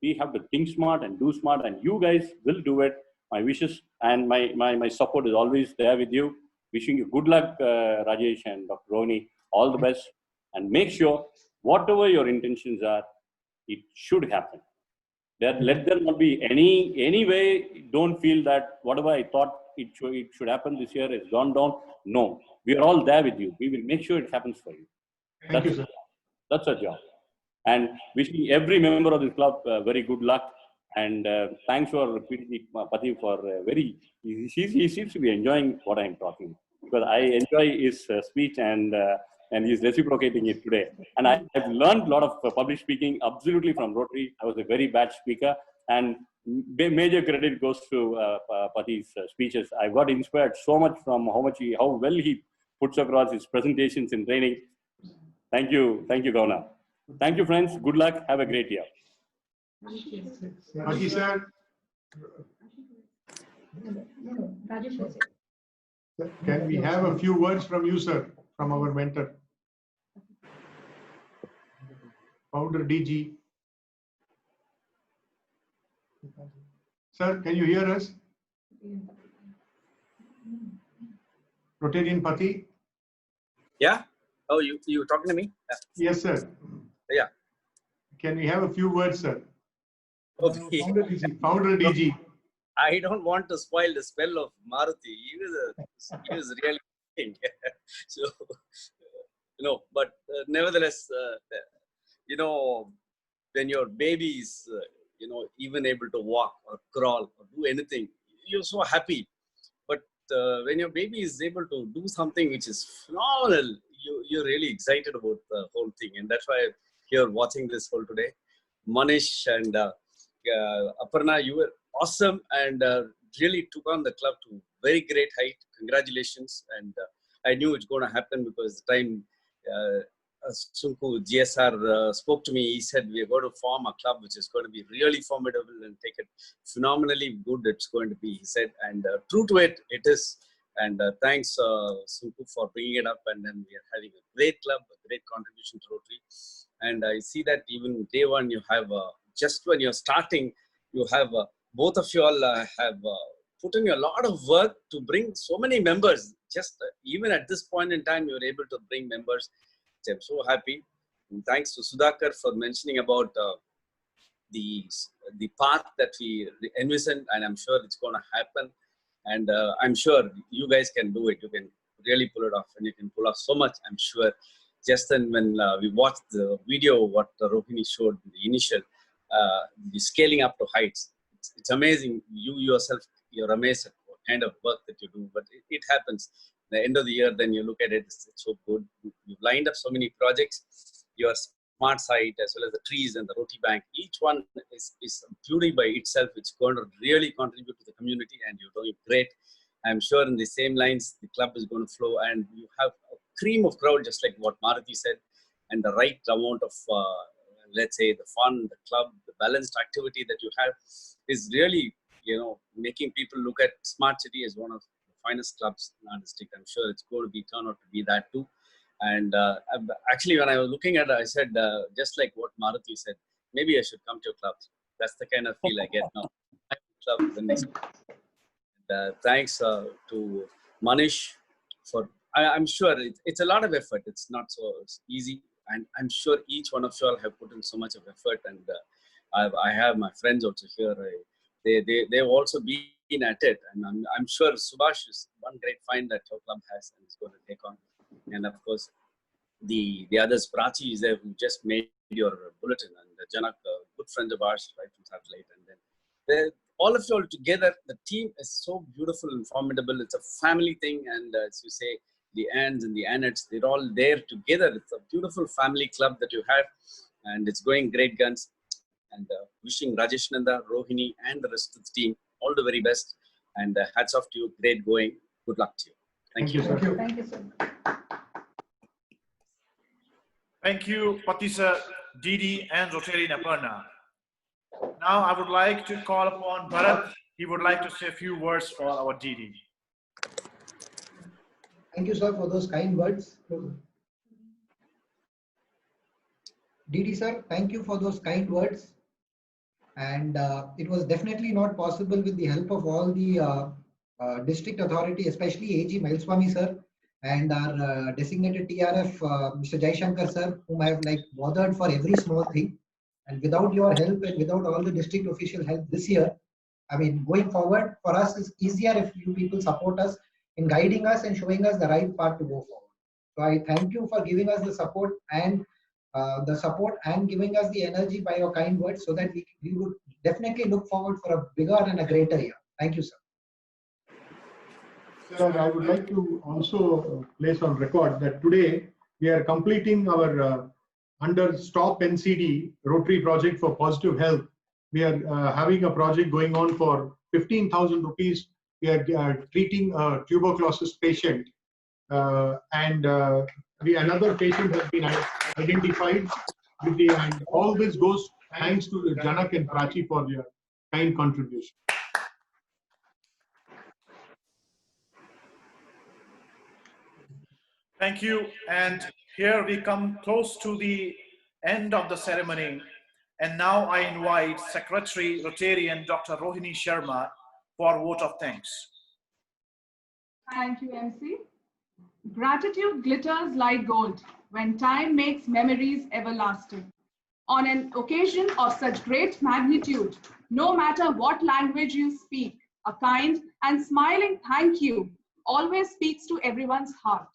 we have to think smart and do smart, and you guys will do it. My wishes and my support is always there with you. Wishing you good luck, Rajesh and Dr. Rohini. All the best, and make sure whatever your intentions are, it should happen. Let there not be any way. Don't feel that whatever I thought it should happen this year has gone down. No, we are all there with you. We will make sure it happens for you. Thank you, sir. That's our job. And wishing every member of this club very good luck. And thanks for Pati for he seems to be enjoying what I'm talking, because I enjoy his speech and he's reciprocating it today. And I've learned a lot of public speaking absolutely from Rotary. I was a very bad speaker, and major credit goes to Pati's speeches. I got inspired so much from how well he puts across his presentations in training. Thank you, Gauna. Thank you, friends. Good luck. Have a great year. Pati sir, can we have a few words from you, sir, from our mentor, Founder DG? Sir, can you hear us? Rotarian Pati? Yeah. Oh, you talking to me? Yeah. Yes, sir. Yeah. Can we have a few words, sir? Okay. Founder DG. I don't want to spoil the spell of Maruti. He was really king. So, but nevertheless, when your baby is, even able to walk or crawl or do anything, you're so happy. But when your baby is able to do something which is phenomenal, you're really excited about the whole thing. And that's why here watching this whole today. Manish and Aparna, you were awesome and really took on the club to very great height. Congratulations. And I knew it's going to happen, because the time Sunku GSR spoke to me, he said we are going to form a club which is going to be really formidable and take it phenomenally good. It's going to be, he said, and true to it, it is. And thanks Sunku for bringing it up. And then we are having a great club, a great contribution to Rotary. And I see that even day one, you have just when you're starting, you have both of you all have put in a lot of work to bring so many members. Just even at this point in time, you're able to bring members. I'm so happy. And thanks to Sudhakar for mentioning about the path that we envision, and I'm sure it's going to happen. And I'm sure you guys can do it. You can really pull it off, and you can pull off so much, I'm sure. Just then when we watched the video, what Rohini showed in the initial, the scaling up to heights, it's amazing. You yourself, you're amazed at what kind of work that you do, but it happens. At the end of the year, then you look at it, it's so good. You've lined up so many projects. Your smart site, as well as the trees and the Roti Bank, each one is beauty by itself. It's going to really contribute to the community, and you're doing great. I'm sure in the same lines, the club is going to flow, and you have a cream of crowd, just like what Maruti said, and the right amount of, let's say, the fun, the club, the balanced activity that you have is really, making people look at Smart City as one of the finest clubs in our district. I'm sure it's going to turn out to be that too. And actually, when I was looking at it, I said, just like what Maruti said, maybe I should come to your club. That's the kind of feel I get now. Club the next. Thanks to Manish for, I'm sure it's a lot of effort. It's not so easy. And I'm sure each one of you all have put in so much of effort. And I have my friends also here. They've also been keen at it, and I'm sure Subhash is one great find that your club has and is going to take on. And of course, the others, Prachi is there who just made your bulletin, and Janak, a good friend of ours, right from Satellite, and then all of you all together. The team is so beautiful and formidable. It's a family thing, and as you say, the Anns and the Annets, they're all there together. It's a beautiful family club that you have, and it's going great guns. And wishing Rajesh Nanda, Rohini, and the rest of the team all the very best. And hats off to you. Great going. Good luck to you. Thank you. Thank you. Thank you, sir. Thank you, Patisa, Didi, and Rotarian Aparna. Now I would like to call upon Bharat. He would like to say a few words for our Didi. Thank you, sir, for those kind words. Didi, sir, thank you for those kind words. And it was definitely not possible with the help of all the district authority, especially AG Mailswamy, sir, and our designated TRF, Mr. Jaishankar, sir, whom I have bothered for every small thing. And without your help and without all the district official help this year, I mean, going forward for us is easier if you people support us in guiding us and showing us the right path to go forward. So I thank you for giving us the support and giving us the energy by your kind words, so that we would definitely look forward for a bigger and a greater year. Thank you, sir. Sir, I would like to also place on record that today we are completing our under Stop NCD Rotary project for positive health. We are having a project going on for 15,000 rupees. We are treating a tuberculosis patient, and another patient has been identified. And all this goes thanks to Janak and Prachi for their kind contribution. Thank you. And here we come close to the end of the ceremony. And now I invite Secretary Rotarian Dr. Rohini Sharma for a vote of thanks. Thank you, MC. Gratitude glitters like gold when time makes memories everlasting. On an occasion of such great magnitude, no matter what language you speak, a kind and smiling thank you always speaks to everyone's heart.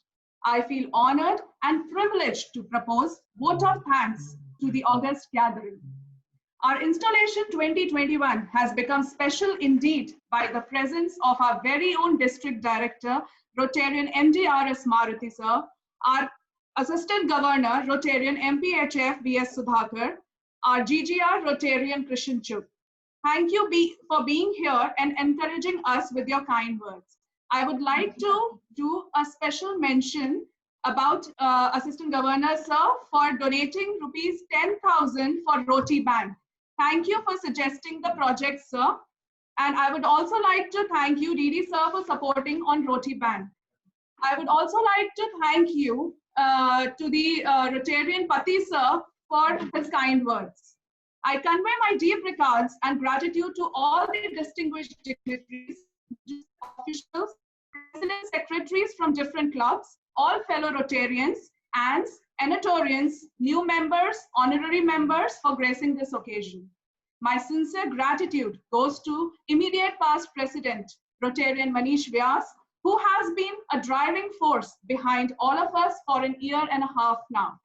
I feel honored and privileged to propose vote of thanks to the August gathering. Our installation 2021 has become special indeed by the presence of our very own District Director, Rotarian MD R.S. Maruti sir, our Assistant Governor, Rotarian MPHF V.S. Sudhakar, our GGR Rotarian Krishan Chuk. Thank you for being here and encouraging us with your kind words. I would like to do a special mention about Assistant Governor sir for donating rupees 10,000 for Roti Bank. Thank you for suggesting the project, sir. And I would also like to thank you, Didi sir, for supporting on Roti Bank. I would also like to thank you to the Rotarian Pati sir for his kind words. I convey my deep regards and gratitude to all the distinguished dignitaries, officials, presidents, secretaries from different clubs, all fellow Rotarians, and Anatorians, new members, honorary members for gracing this occasion. My sincere gratitude goes to immediate past President, Rotarian Manish Vyas, who has been a driving force behind all of us for an year and a half now.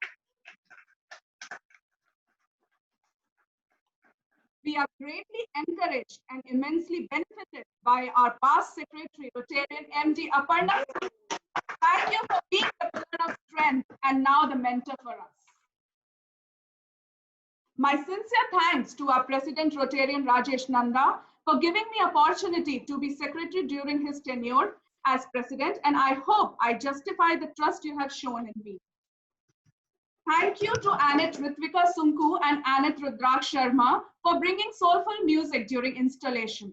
We are greatly encouraged and immensely benefited by our past Secretary, Rotarian MD Aparna. Thank you for being the pillar of strength and now the mentor for us. My sincere thanks to our President, Rotarian Rajesh Nanda, for giving me opportunity to be Secretary during his tenure as President, and I hope I justify the trust you have shown in me. Thank you to Annette Ritvika Sunku and Annette Rudraksh Sharma for bringing soulful music during installation.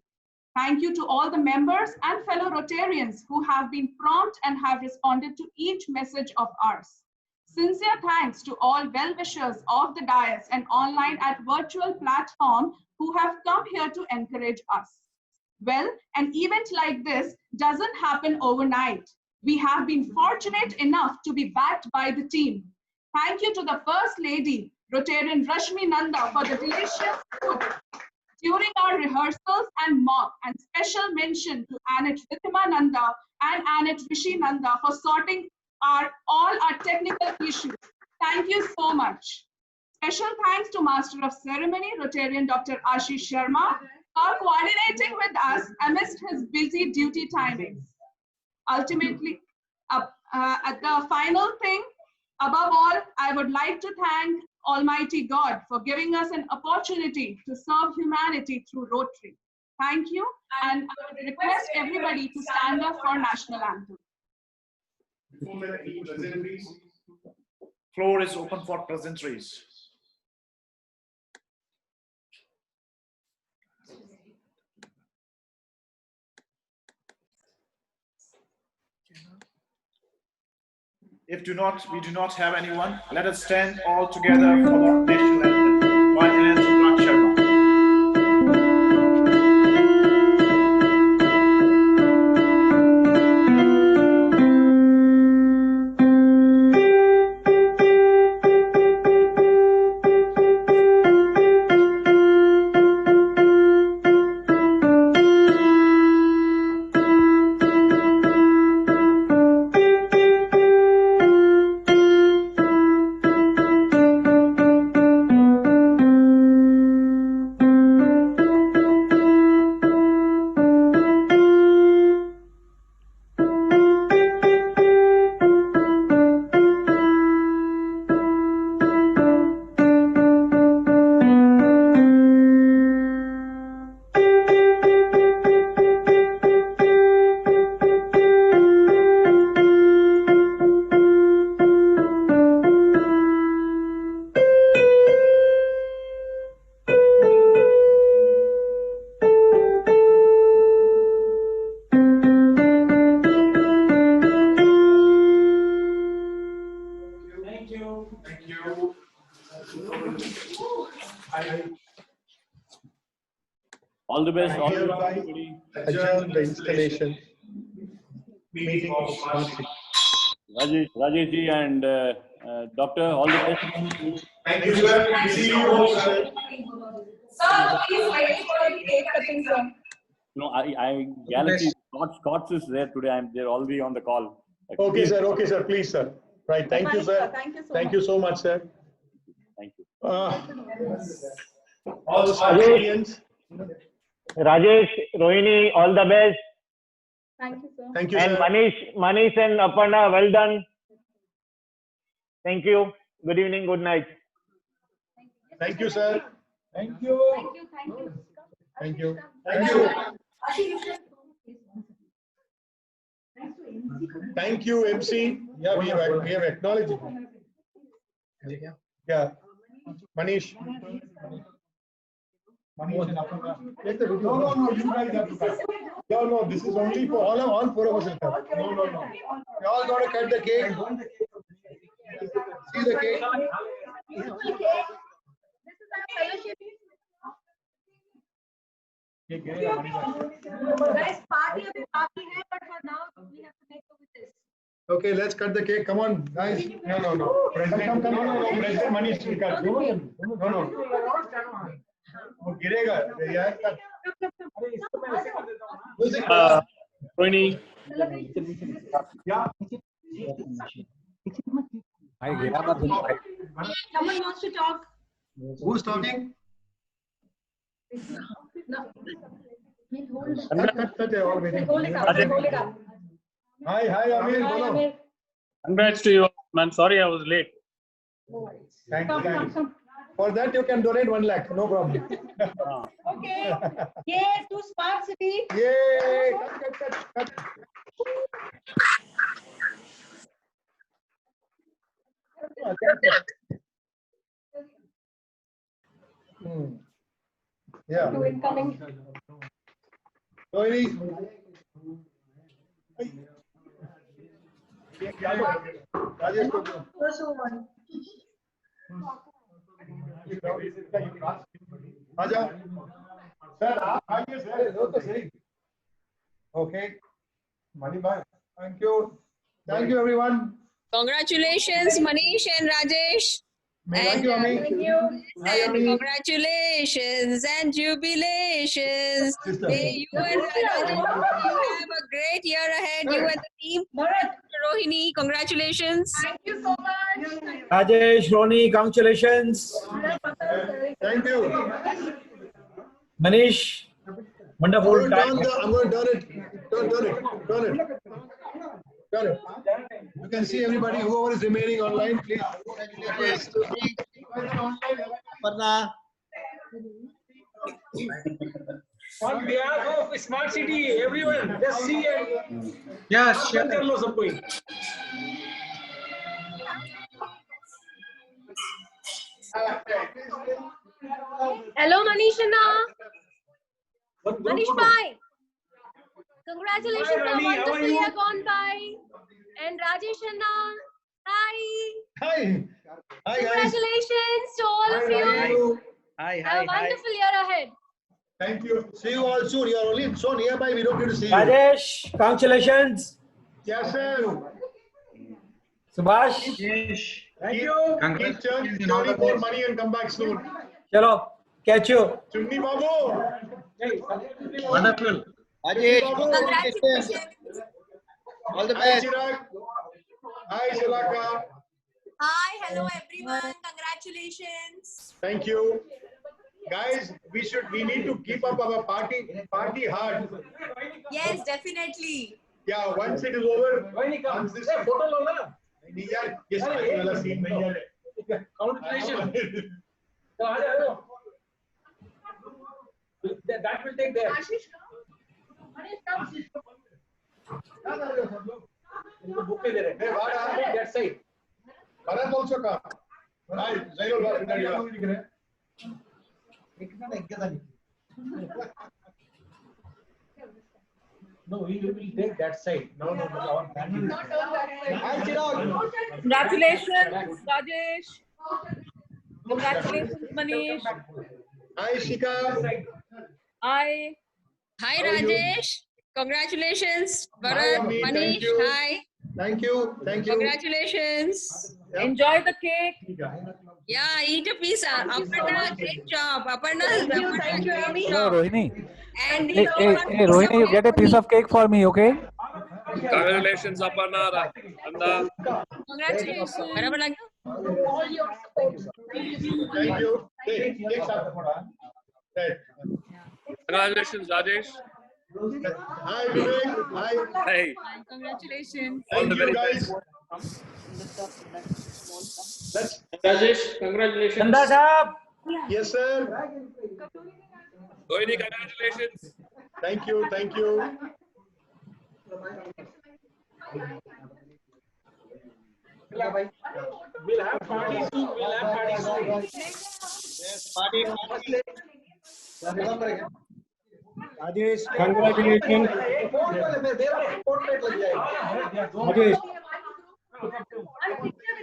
Thank you to all the members and fellow Rotarians who have been prompt and have responded to each message of ours. Sincere thanks to all well-wishers of the dais and online at virtual platform who have come here to encourage us. Well, an event like this doesn't happen overnight. We have been fortunate enough to be backed by the team. Thank you to the First Lady, Rotarian Rashmi Nanda, for the delicious food during our rehearsals and mock, and special mention to Annette Ridhima Nanda and Annette Rishi Nanda for sorting all our technical issues. Thank you so much. Special thanks to Master of Ceremony, Rotarian Dr. Ashish Sharma, for coordinating with us amidst his busy duty timings. Ultimately, at the final thing, above all, I would like to thank Almighty God for giving us an opportunity to serve humanity through Rotary. Thank you, and I would request everybody to stand up for National Anthem. Floor is open for pleasantries. If we do not have anyone, let us stand all together for the national anthem by Anant Sharma. All the best. All Hereby adjourn the installation meeting of Smart City. Rajesh ji and Doctor, all the best. Thank you, sir. See you all, sir. Sir, please wait for the cake cutting, sir. No, Galaxy Scots is there today. They're already on the call. Okay, sir. Okay, sir. Please, sir. Right. Thank you, sir. Thank you so much. Sir. Thank you. All the audience. Rajesh, Rohini, all the best. Thank you, sir. Thank you, and sir. Manish and Aparna, well done. Thank you. Good evening, good night. Thank you, sir. Thank you. Thank you. Thank you. Thank you. Thank you, MC. Yeah, we have acknowledged it. Yeah. Manish. Take the video. No, you guys have to cut. No, this is only for all four of us. No. We all got to cut the cake. See the cake. This is our fellowship. Guys, party hai, but for now we have to make up with this. Okay, let's cut the cake. Come on, guys. No. President, no. President Manish will cut. No. गिरेगा यार. Music. Rohini. Yeah. Someone wants to talk. Who's talking? No. Cut. All waiting. Hold it up. Hi, Amir. Hello. Congrats to you, man. Sorry I was late. No worries. Thank you. For that, you can donate 1 lakh. No problem. Okay. Yay to Smart City. Yay. Cut. Yeah. To incoming. Rohini. Rajesh. आजा sir आप आइए sir वो तो सही okay money भाई thank you everyone Congratulations, Manish and Rajesh. Thank you, Ami. Hi, And Ami. congratulations and jubilations. May you and Rajesh, you have a great year ahead. You and the team. Rohini, congratulations. Thank you so much. Rajesh, Roni, congratulations. Thank you. Manish, wonderful time. I'm going to turn it. Turn it. You can see everybody, whoever is remaining online, please. On behalf of Smart City, everyone, just see and Yes, sure. कर लो सब कोई. Hello, Manishana. Manish Bhai. Congratulations on a wonderful year gone by. And Rajesh Anna. Hi. Hi. Hi, guys. Congratulations to all of you. Hi. Have a wonderful year ahead. Thank you. See you all soon. You are only so nearby, we don't need to see you. Rajesh, congratulations. Yes, sir. Subhash. Thank you. Keep churning more money and come back soon. Chalo, catch you. Chunni Babu. Wonderful. Congratulations. All the best. Hi, Chirag. Hi, Shalaka. Hi, hello everyone. Congratulations. Thank you. Guys, we need to keep up our party hard. Yes, definitely. Yeah, once it is over, once this photo lola. Yes, I will see. Congratulations. That will take there. That side. Bharat also come. Hi, Zainul. No, we will take that side. No. Hi, Chirag. Congratulations, Rajesh. Congratulations, Manish. Hi, Shika. Hi. Hi, Rajesh. Congratulations, Bharat, Ami. Thank Manish. you. Hi. Thank you. Congratulations. Enjoy the cake. Yeah, eat a piece. Aparna, great job. Aparna, Thank you, Amy. great No, job. Rohini. And Hey, Rohini, you get a piece of cake for me, okay? Congratulations, Aparna. Congratulations. Barabar lagya? Thank you. Take some. Right. Congratulations, Rajesh. Hi, Vivek. Hi. Hey. Congratulations. Thank you, guys. Rajesh, congratulations. Chanda Saab. Yes, sir. Rohini, congratulations. Thank you. We'll have party soon. Yes, party. Rajesh, congratulations. Rajesh,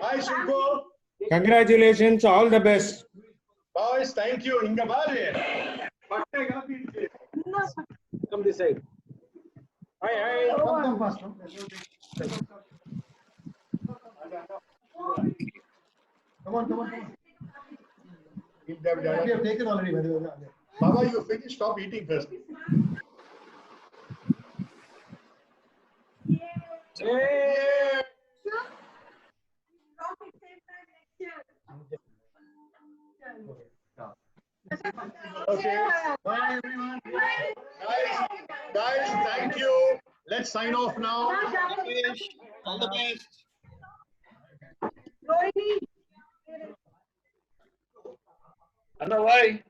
Hi, Shunko. congratulations. All the best. Boys, thank you. Inga bale. Come this side. Hi. Come fast. Come on. We have taken already. Baba, you finished. Stop eating first. Yeah. Okay. Bye, everyone. Guys, thank you. Let's sign off now. All the best. Anna, why?